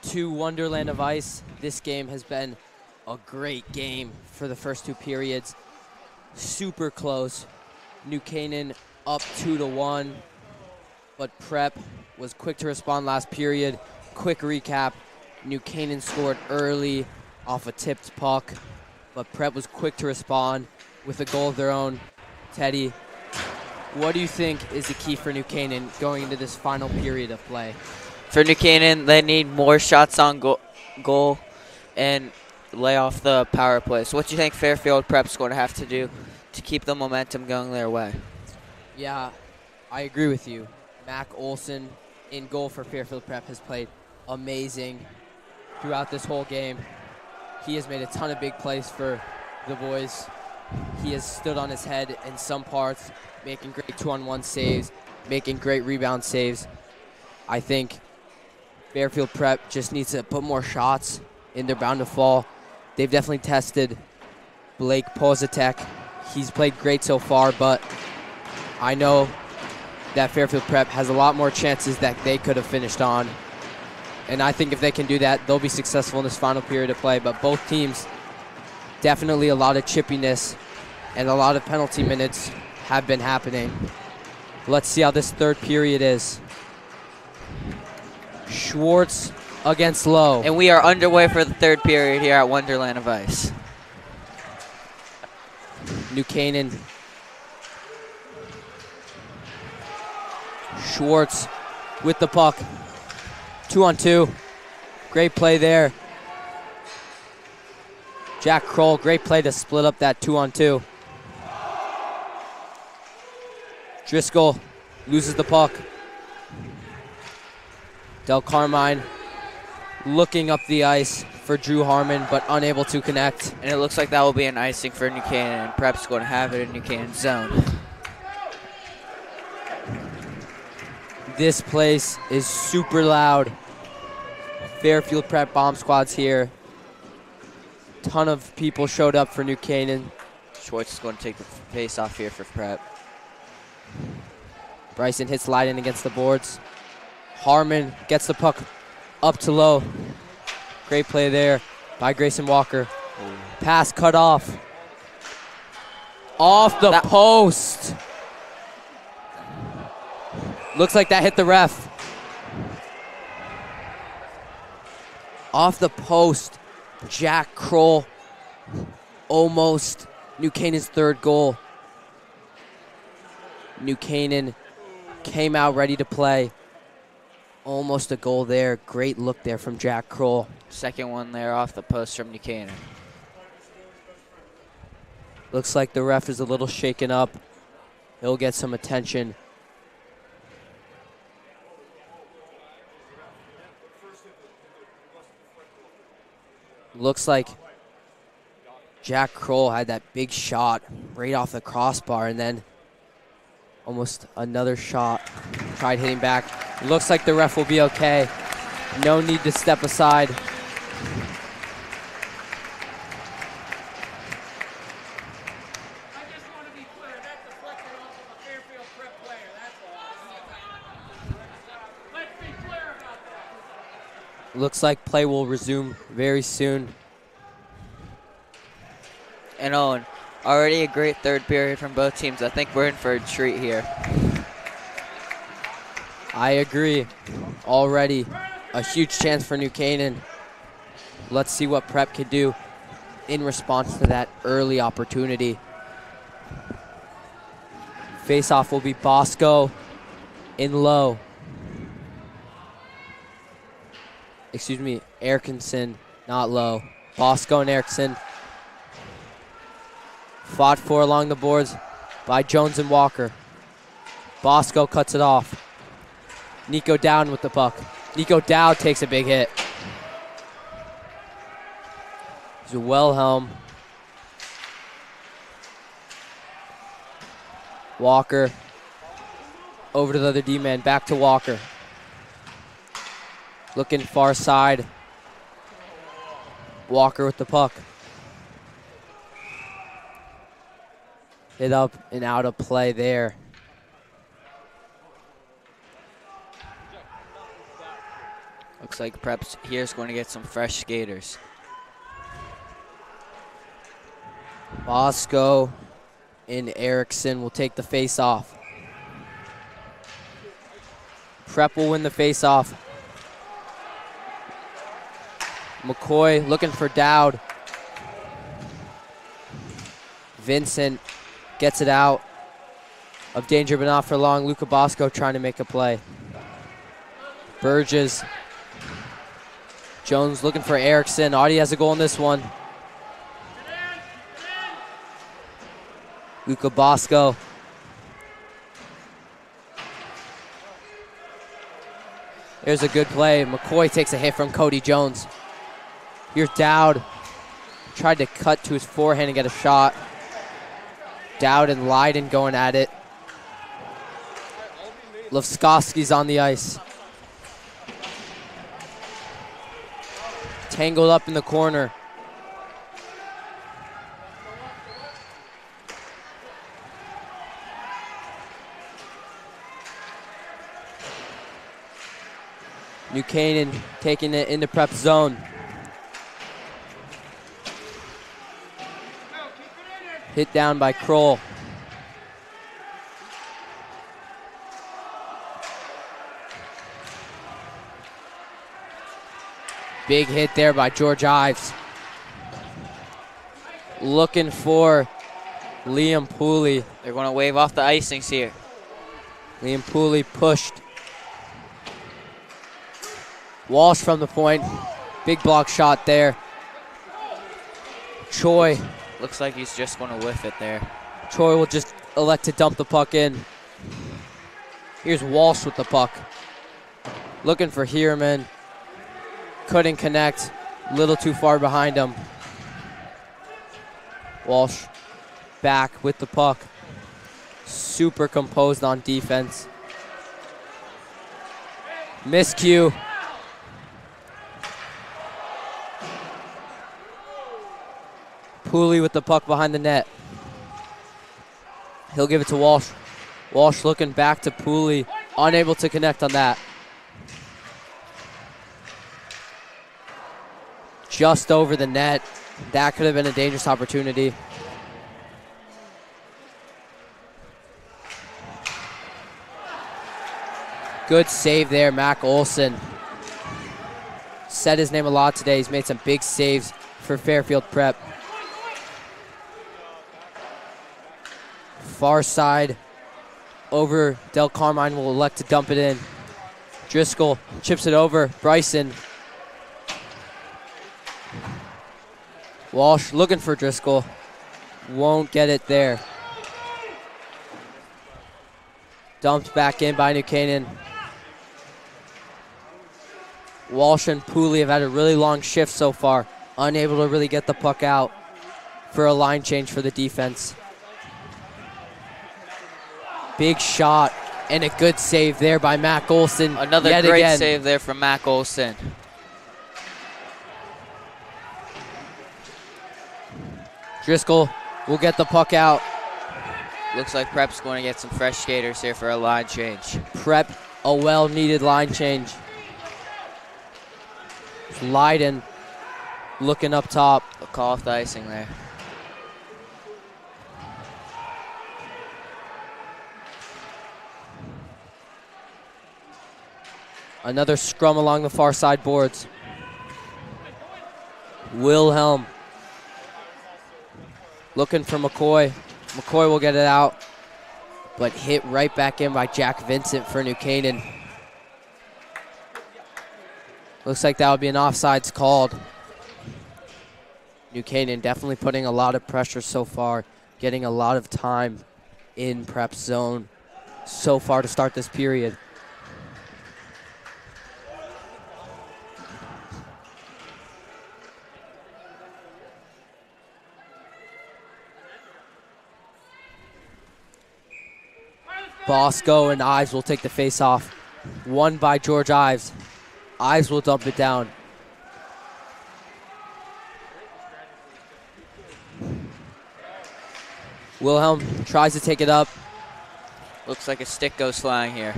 to Wonderland of Ice. This game has been a great game for the first two periods. Super close. New Canaan up 2-1, but Prep was quick to respond last period. Quick recap, New Canaan scored early off a tipped puck, but Prep was quick to respond with a goal of their own. Teddy, what do you think is the key for New Canaan going into this final period of play? For New Canaan, they need more shots on goal and lay off the power play. So what do you think Fairfield Prep's going to have to do to keep the momentum going their way? Yeah, I agree with you. Mac Olson in goal for Fairfield Prep has played amazing throughout this whole game. He has made a ton of big plays for the boys. He has stood on his head in some parts, making great 2-on-1 saves, making great rebound saves. I think Fairfield Prep just needs to put more shots in their bound to fall. They've definitely tested Blake Pozitek. He's played great so far, but I know that Fairfield Prep has a lot more chances that they could have finished on. And I think if they can do that, they'll be successful in this final period of play. But both teams, definitely a lot of chippiness and a lot of penalty minutes have been happening. Let's see how this third period is. Schwartz against Lowe. And we are underway for the third period here at Wonderland of Ice. New Canaan. Schwartz with the puck. 2-on-2. Great play there. Jack Kroll, great play to split up that 2-on-2. Driscoll loses the puck. Del Carmine looking up the ice for Drew Harmon, but unable to connect. And it looks like that will be an icing for New Canaan, and Prep's going to have it in New Canaan's zone. This place is super loud. Fairfield Prep bomb squad's here. Ton of people showed up for New Canaan. Schwartz is going to take the face off here for Prep. Bryson hits Leiden against the boards. Harmon gets the puck up to Lowe. Great play there by Grayson Walker. Pass cut off. Off the post. Looks like that hit the ref. Off the post. Jack Kroll. Almost New Canaan's third goal. New Canaan came out ready to play. Almost a goal there. Great look there from Jack Kroll. Second one there off the post from New Canaan. Looks like the ref is a little shaken up. He'll get some attention. Looks like Jack Kroll had that big shot right off the crossbar, and then almost another shot. Tried hitting back. Looks like the ref will be okay. No need to step aside. Looks like play will resume very soon. And Owen, already a great third period from both teams. I think we're in for a treat here. I agree. Already a huge chance for New Canaan. Let's see what Prep can do in response to that early opportunity. Face-off will be Bosco in Low. Excuse me, Erickson, not Low. Bosco and Erickson. Fought for along the boards by Jones and Walker. Bosco cuts it off. Nico Dowd with the puck. Nico Dowd takes a big hit. Wilhelm. Walker. Over to the other D-man. Back to Walker. Looking far side. Walker with the puck. Hit up and out of play there. Looks like Preps here is going to get some fresh skaters. Bosco and Erickson will take the face-off. Prep will win the face-off. McCoy looking for Dowd. Vincent gets it out of danger, but not for long. Luca Bosco trying to make a play. Burgess. Jones looking for Erickson. Audie has a goal in this one. Luca Bosco. There's a good play. McCoy takes a hit from Cody Jones. Here's Dowd. Tried to cut to his forehand and get a shot. Dowd and Leiden going at it. Levskoski's on the ice. Tangled up in the corner. New Canaan taking it into Prep zone. Hit down by Kroll. Big hit there by George Ives. Looking for Liam Pooley. They're going to wave off the icings here. Liam Pooley pushed. Walsh from the point. Big block shot there. Choi. Looks like he's just going to whiff it there. Choi will just elect to dump the puck in. Here's Walsh with the puck. Looking for Hierman. Couldn't connect. A little too far behind him. Walsh back with the puck. Super composed on defense. Miscue. Pooley with the puck behind the net. He'll give it to Walsh. Walsh looking back to Pooley. Unable to connect on that. Just over the net. That could have been a dangerous opportunity. Good save there, Mac Olson. Said his name a lot today. He's made some big saves for Fairfield Prep. Far side over. Del Carmine will elect to dump it in. Driscoll chips it over. Bryson. Walsh looking for Driscoll. Won't get it there. Dumped back in by New Canaan. Walsh and Pooley have had a really long shift so far. Unable to really get the puck out for a line change for the defense. Big shot and a good save there by Mac Olson. Another yet great again. save there from Mac Olson. Driscoll will get the puck out. Looks like Prep's going to get some fresh skaters here for a line change. Prep, a well-needed line change. Leiden looking up top. A call off the icing there. Another scrum along the far side boards. Wilhelm looking for McCoy. McCoy will get it out, but hit right back in by Jack Vincent for New Canaan. Looks like that would be an offsides called. New Canaan definitely putting a lot of pressure so far, getting a lot of time in Prep zone so far to start this period. Bosco and Ives will take the face off. Won by George Ives. Ives will dump it down. Wilhelm tries to take it up. Looks like a stick goes flying here.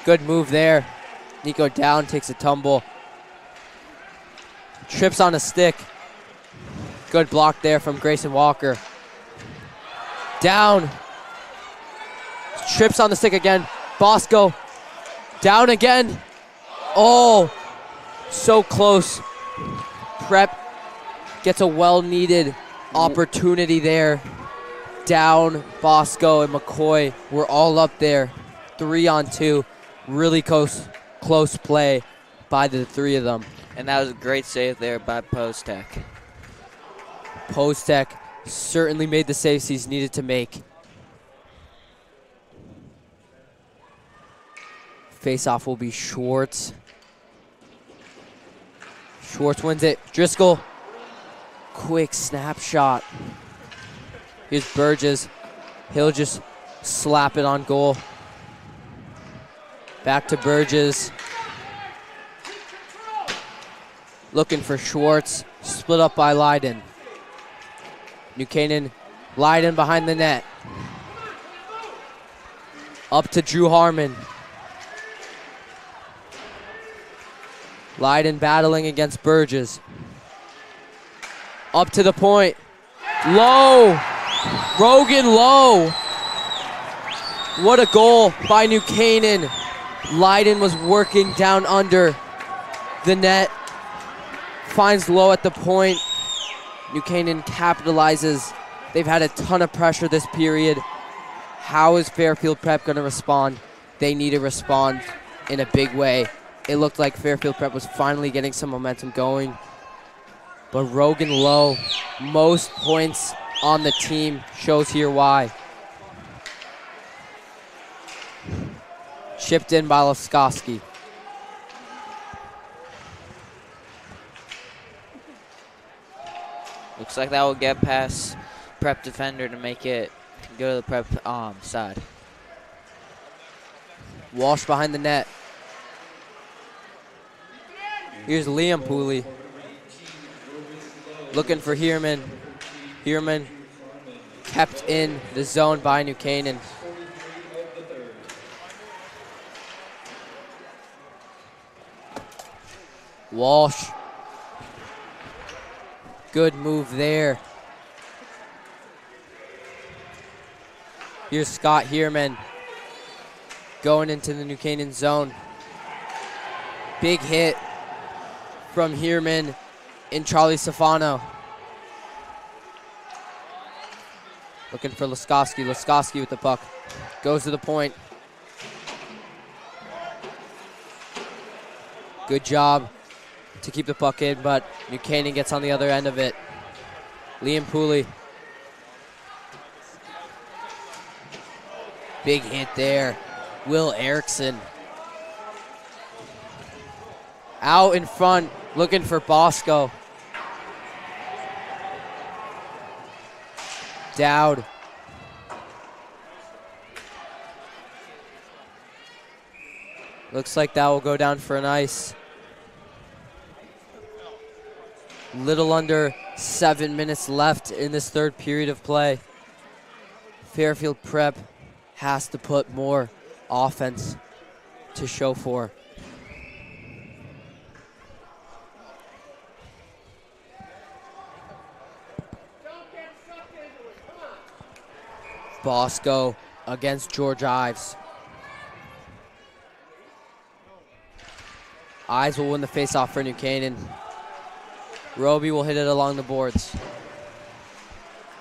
Good move there. Nico down, takes a tumble. Trips on a stick. Good block there from Grayson Walker. Down. Trips on the stick again. Bosco. Down again. Oh, so close. Prep gets a well-needed opportunity there. Down, Bosco and McCoy were all up there. 3-on-2. Really close play by the three of them. And that was a great save there by Postek. Postek certainly made the saves he's needed to make. Face-off will be Schwartz. Schwartz wins it. Driscoll. Quick snapshot. Here's Burgess. He'll just slap it on goal. Back to Burgess. Looking for Schwartz. Split up by Leiden. New Canaan. Leiden behind the net. Up to Drew Harmon. Leiden battling against Burgess. Up to the point. Low. Rogan Low. What a goal by New Canaan. Leiden was working down under the net. Finds Low at the point. New Canaan capitalizes. They've had a ton of pressure this period. How is Fairfield Prep going to respond? They need to respond in a big way. It looked like Fairfield Prep was finally getting some momentum going. But Rogan Low, most points on the team, shows here why. Chipped in by Laskowski. Looks like that will get past Prep defender to make it go to the Prep side. Walsh behind the net. Here's Liam Pooley. Looking for Heerman. Heerman kept in the zone by New Canaan. Walsh. Good move there. Here's Scott Heerman going into the New Canaan zone. Big hit from Heerman and Charlie Safano. Looking for Laskowski. Laskowski with the puck. Goes to the point. Good job to keep the puck in, but New Canaan gets on the other end of it. Liam Pooley. Big hit there. Will Erickson. Out in front, looking for Bosco. Dowd. Looks like that will go down for an ice. Little under 7 minutes left in this third period of play. Fairfield Prep has to put more offense to show for. Bosco against George Ives. Ives will win the faceoff for New Canaan. Roby will hit it along the boards.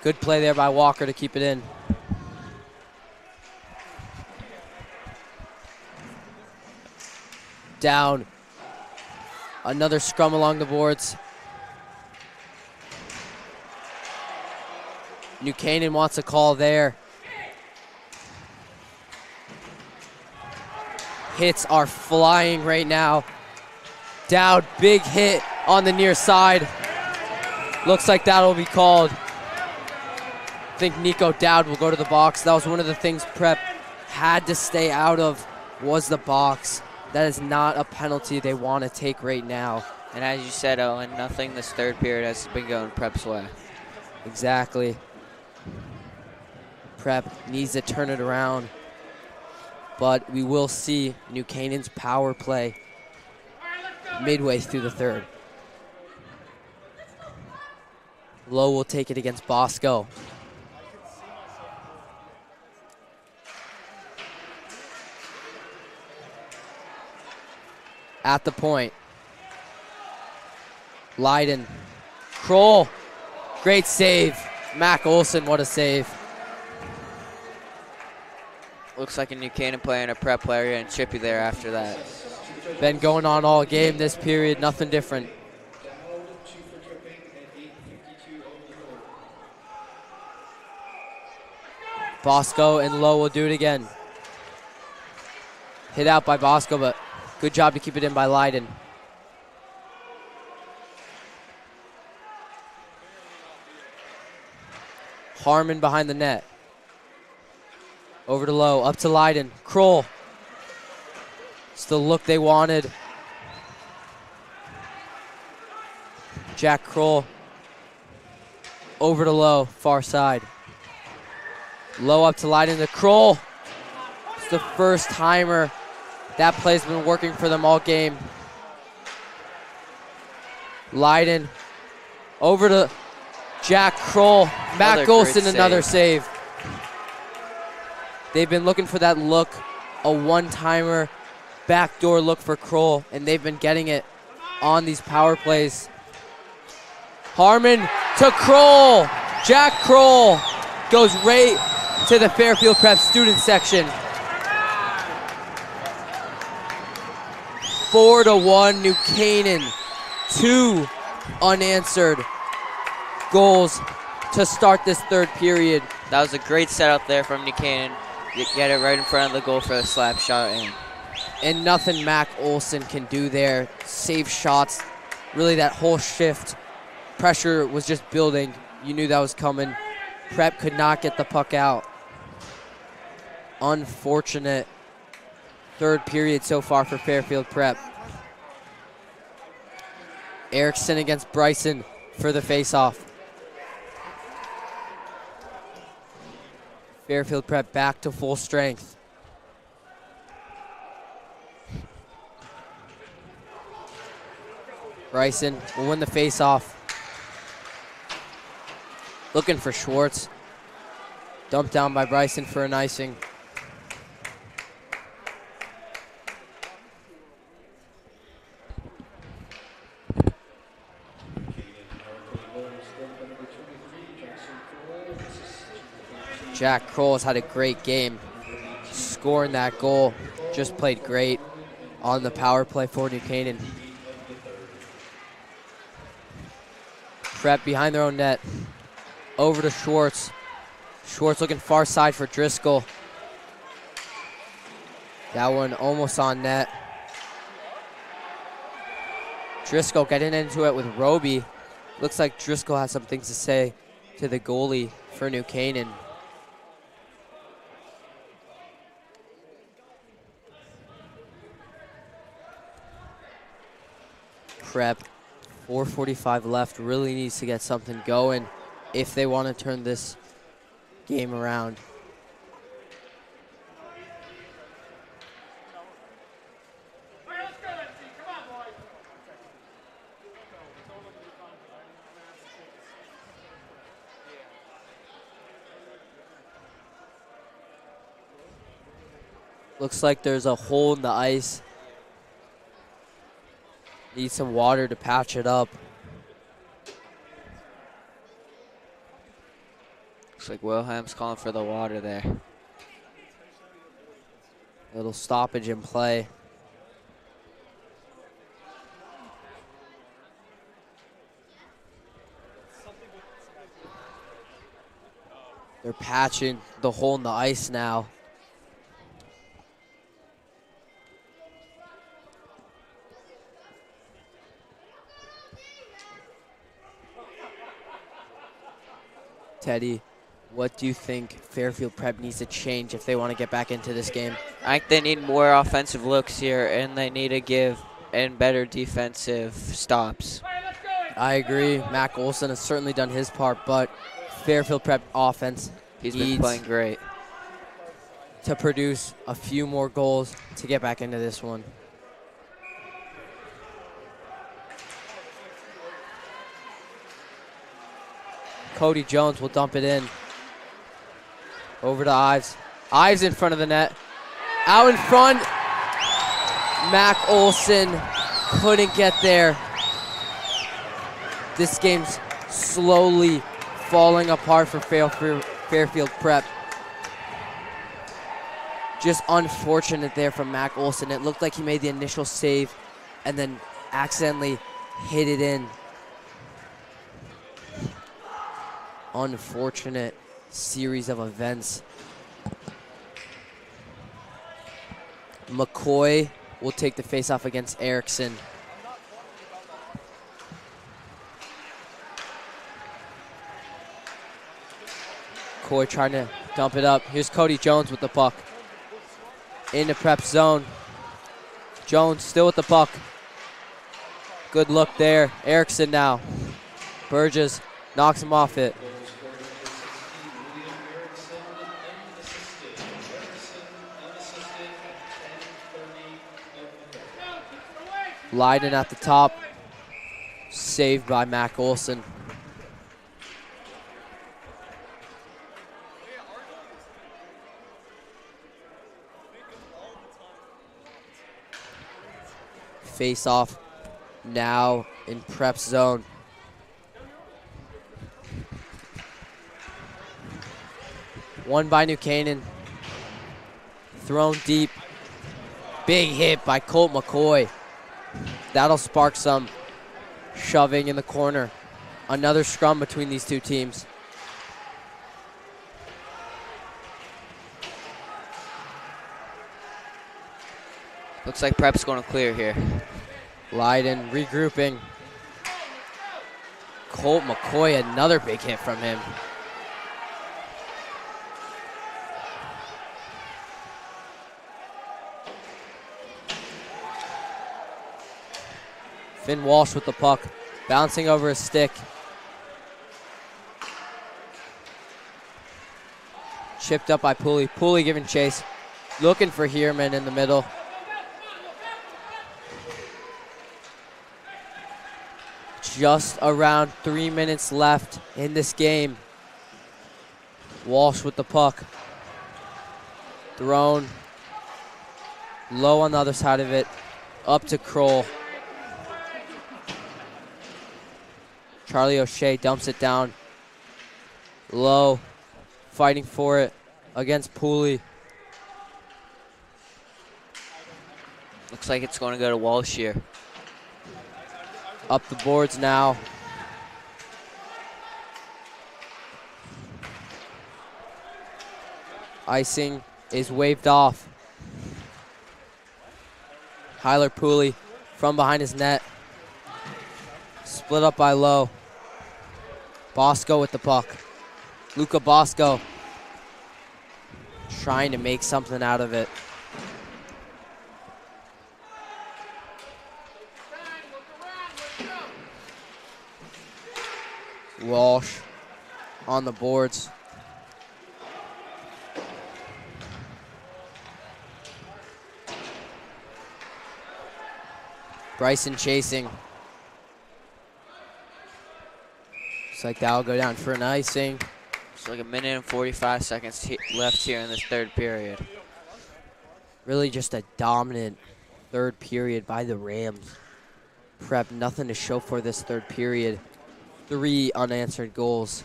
Good play there by Walker to keep it in. Down. Another scrum along the boards. New Canaan wants a call there. Hits are flying right now. Dowd, big hit on the near side. Looks like that'll be called. I think Nico Dowd will go to the box. That was one of the things Prep had to stay out of, was the box. That is not a penalty they want to take right now. And as you said, Owen, nothing this third period has been going Prep's way. Exactly. Prep needs to turn it around. but we will see New Canaan's power play midway through the third. Lowe will take it against Bosco. At the point. Leiden. Kroll. Great save. Mac Olson, what a save. Looks like a New Canaan player and a prep player and Chippy there after that. Been going on all game this period, nothing different. Bosco and Lowe will do it again. Hit out by Bosco, but good job to keep it in by Leiden. Harmon behind the net. Over to Lowe, up to Leiden. Kroll. It's the look they wanted. Jack Kroll. Over to Lowe, far side. Lowe up to Leiden to Kroll. It's the first timer. That play's been working for them all game. Leiden over to Jack Kroll. Matt Golston, another save. They've been looking for that look, a one-timer, backdoor look for Kroll, and they've been getting it on these power plays. Harmon to Kroll. Jack Kroll goes right to the Fairfield Prep student section. 4-1 New Canaan. 2 unanswered goals to start this third period. That was a great setup there from New Canaan. You get it right in front of the goal for the slap shot in. And nothing Mac Olson can do there. Save shots. Really that whole shift. Pressure was just building. You knew that was coming. Prep could not get the puck out. Unfortunate third period so far for Fairfield Prep. Erickson against Bryson for the faceoff. Fairfield Prep back to full strength. Bryson will win the faceoff. Looking for Schwartz. Dumped down by Bryson for an icing. Jack Kroll has had a great game, scoring that goal. Just played great on the power play for New Canaan. Prep behind their own net. Over to Schwartz. Schwartz looking far side for Driscoll. That one almost on net. Driscoll getting into it with Roby. Looks like Driscoll has some things to say to the goalie for New Canaan. Prep, 4:45 left, really needs to get something going if they want to turn this game around. Looks like there's a hole in the ice. Need some water to patch it up. Looks like Wilhelm's calling for the water there. Little stoppage in play. They're patching the hole in the ice now. Teddy, what do you think Fairfield Prep needs to change if they want to get back into this game? I think they need more offensive looks here, and they need to give and better defensive stops. I agree. Mac Olson has certainly done his part, but Fairfield Prep offense He's been playing great. to produce a few more goals to get back into this one. Cody Jones will dump it in. Over to Ives. Ives in front of the net. Out in front. Mac Olson couldn't get there. This game's slowly falling apart for Fairfield Prep. Just unfortunate there from Mac Olson. It looked like he made the initial save and then accidentally hit it in. Unfortunate series of events. McCoy will take the faceoff against Erickson. McCoy trying to dump it up. Here's Cody Jones with the puck. In the prep zone. Jones still with the puck. Good look there. Erickson now. Burgess knocks him off it. Leiden at the top. Saved by Mac Olson. Face off now in prep zone. Won by New Canaan. Thrown deep. Big hit by Colt McCoy. That'll spark some shoving in the corner. Another scrum between these two teams. Looks like Prep's going to clear here. Leiden regrouping. Colt McCoy, another big hit from him. Finn Walsh with the puck, bouncing over his stick. Chipped up by Pooley. Pooley giving chase. Looking for Heerman in the middle. Just around 3 minutes left in this game. Walsh with the puck. Thrown low on the other side of it. Up to Kroll. Charlie O'Shea dumps it down. Low. Fighting for it against Pooley. Looks like it's going to go to Walsh here. Up the boards now. Icing is waved off. Hyler Pooley from behind his net. Split up by Low. Bosco with the puck. Luca Bosco trying to make something out of it. Walsh on the boards. Bryson chasing. Looks like that'll go down for an icing. It's like 1 minute and 45 seconds left here in this third period. Really just a dominant third period by the Rams. Prep, nothing to show for this third period. 3 unanswered goals.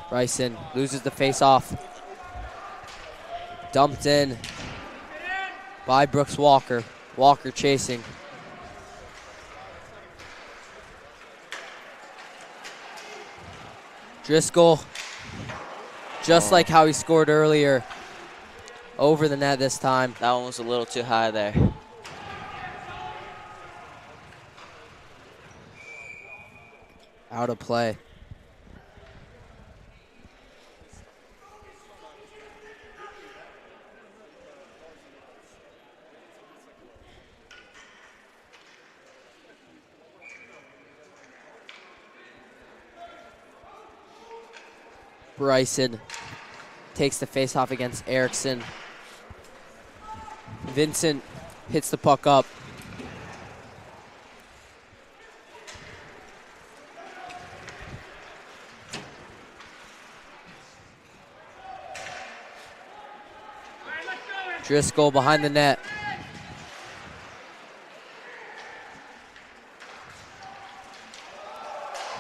Bryson loses the face-off. Dumped in by Brooks Walker. Walker chasing. Driscoll, just like how he scored earlier, over the net this time. That one was a little too high there. Out of play. Bryson takes the face-off against Erickson. Vincent hits the puck up. Driscoll behind the net.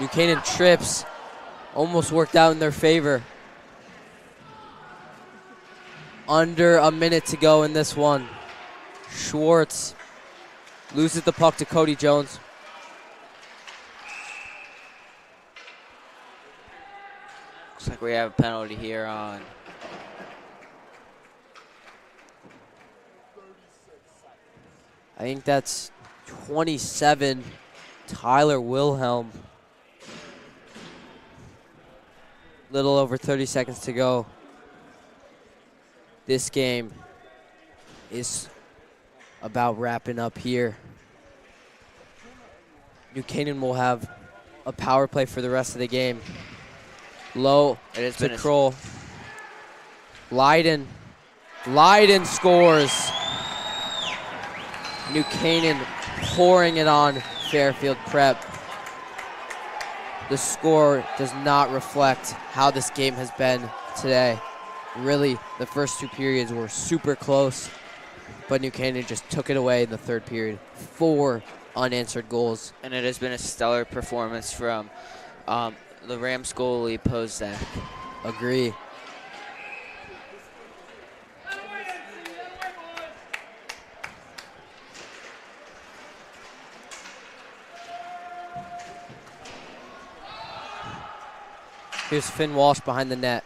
New Canaan trips. Almost worked out in their favor. Under a minute to go in this one. Schwartz loses the puck to Cody Jones. Looks like we have a penalty here on. I think that's 27, Tyler Wilhelm. Little over 30 seconds to go. This game is about wrapping up here. New Canaan will have a power play for the rest of the game. Low to Kroll. Leiden scores. New Canaan pouring it on Fairfield Prep. The score does not reflect how this game has been today. Really, the first two periods were super close, but New Canaan just took it away in the third period. 4 unanswered goals. And it has been a stellar performance from the Rams goalie, Pozak. Agree. Here's Finn Walsh behind the net.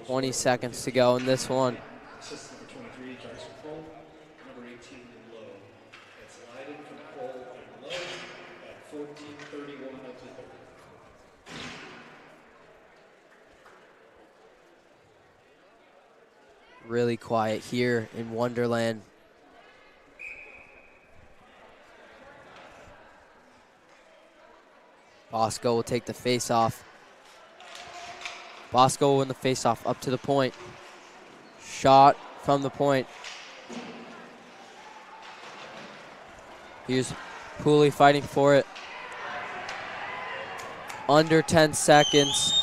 $20 seconds to go in this one. Really quiet here in Wonderland. Bosco will take the face-off. Bosco will win the face-off up to the point. Shot from the point. Here's Pooley fighting for it. Under 10 seconds.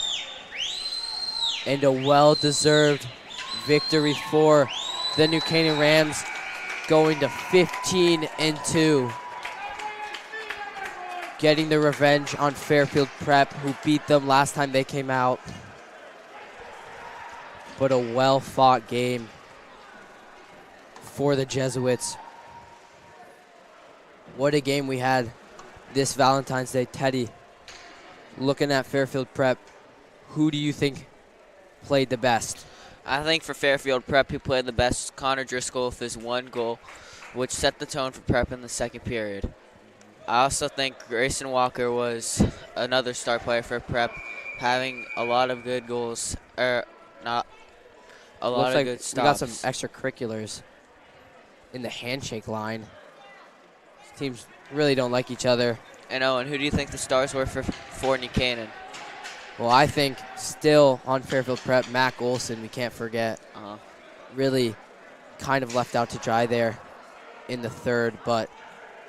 And a well-deserved victory for the New Canaan Rams, going to 15-2. Getting the revenge on Fairfield Prep, who beat them last time they came out. But a well-fought game for the Jesuits. What a game we had this Valentine's Day. Teddy, looking at Fairfield Prep, who do you think played the best? I think for Fairfield Prep, who played the best, Connor Driscoll with his 1 goal, which set the tone for Prep in the second period. I also think Grayson Walker was another star player for Prep, having a lot of good goals, not a lot of good stops. We got some extracurriculars in the handshake line. Teams really don't like each other. And Owen, who do you think the stars were for New Canaan? Well, I think still on Fairfield Prep, Mac Olson, we can't forget. Really kind of left out to dry there in the third, but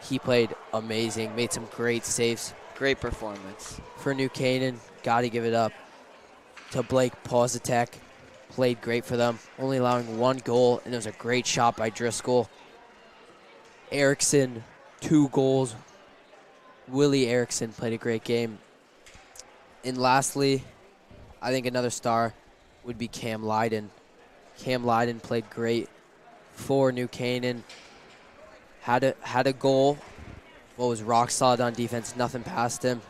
he played amazing, made some great saves. Great performance. For New Canaan, got to give it up to Blake Pozitek. Played great for them, only allowing 1 goal, and it was a great shot by Driscoll. Erickson, 2 goals. Willie Erickson played a great game. And lastly, I think another star would be Cam Leiden. Cam Leiden played great for New Canaan. Had a goal, but was rock solid on defense. Nothing past him.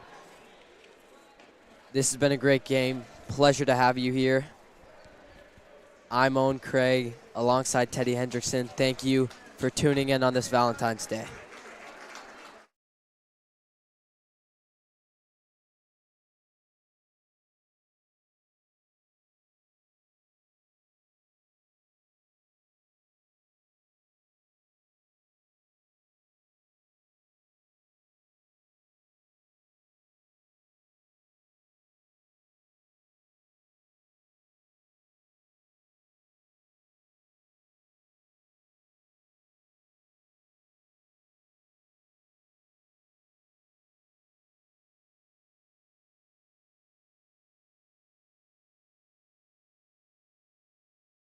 This has been a great game. Pleasure to have you here. I'm Owen Craig alongside Teddy Hendrickson. Thank you for tuning in on this Valentine's Day.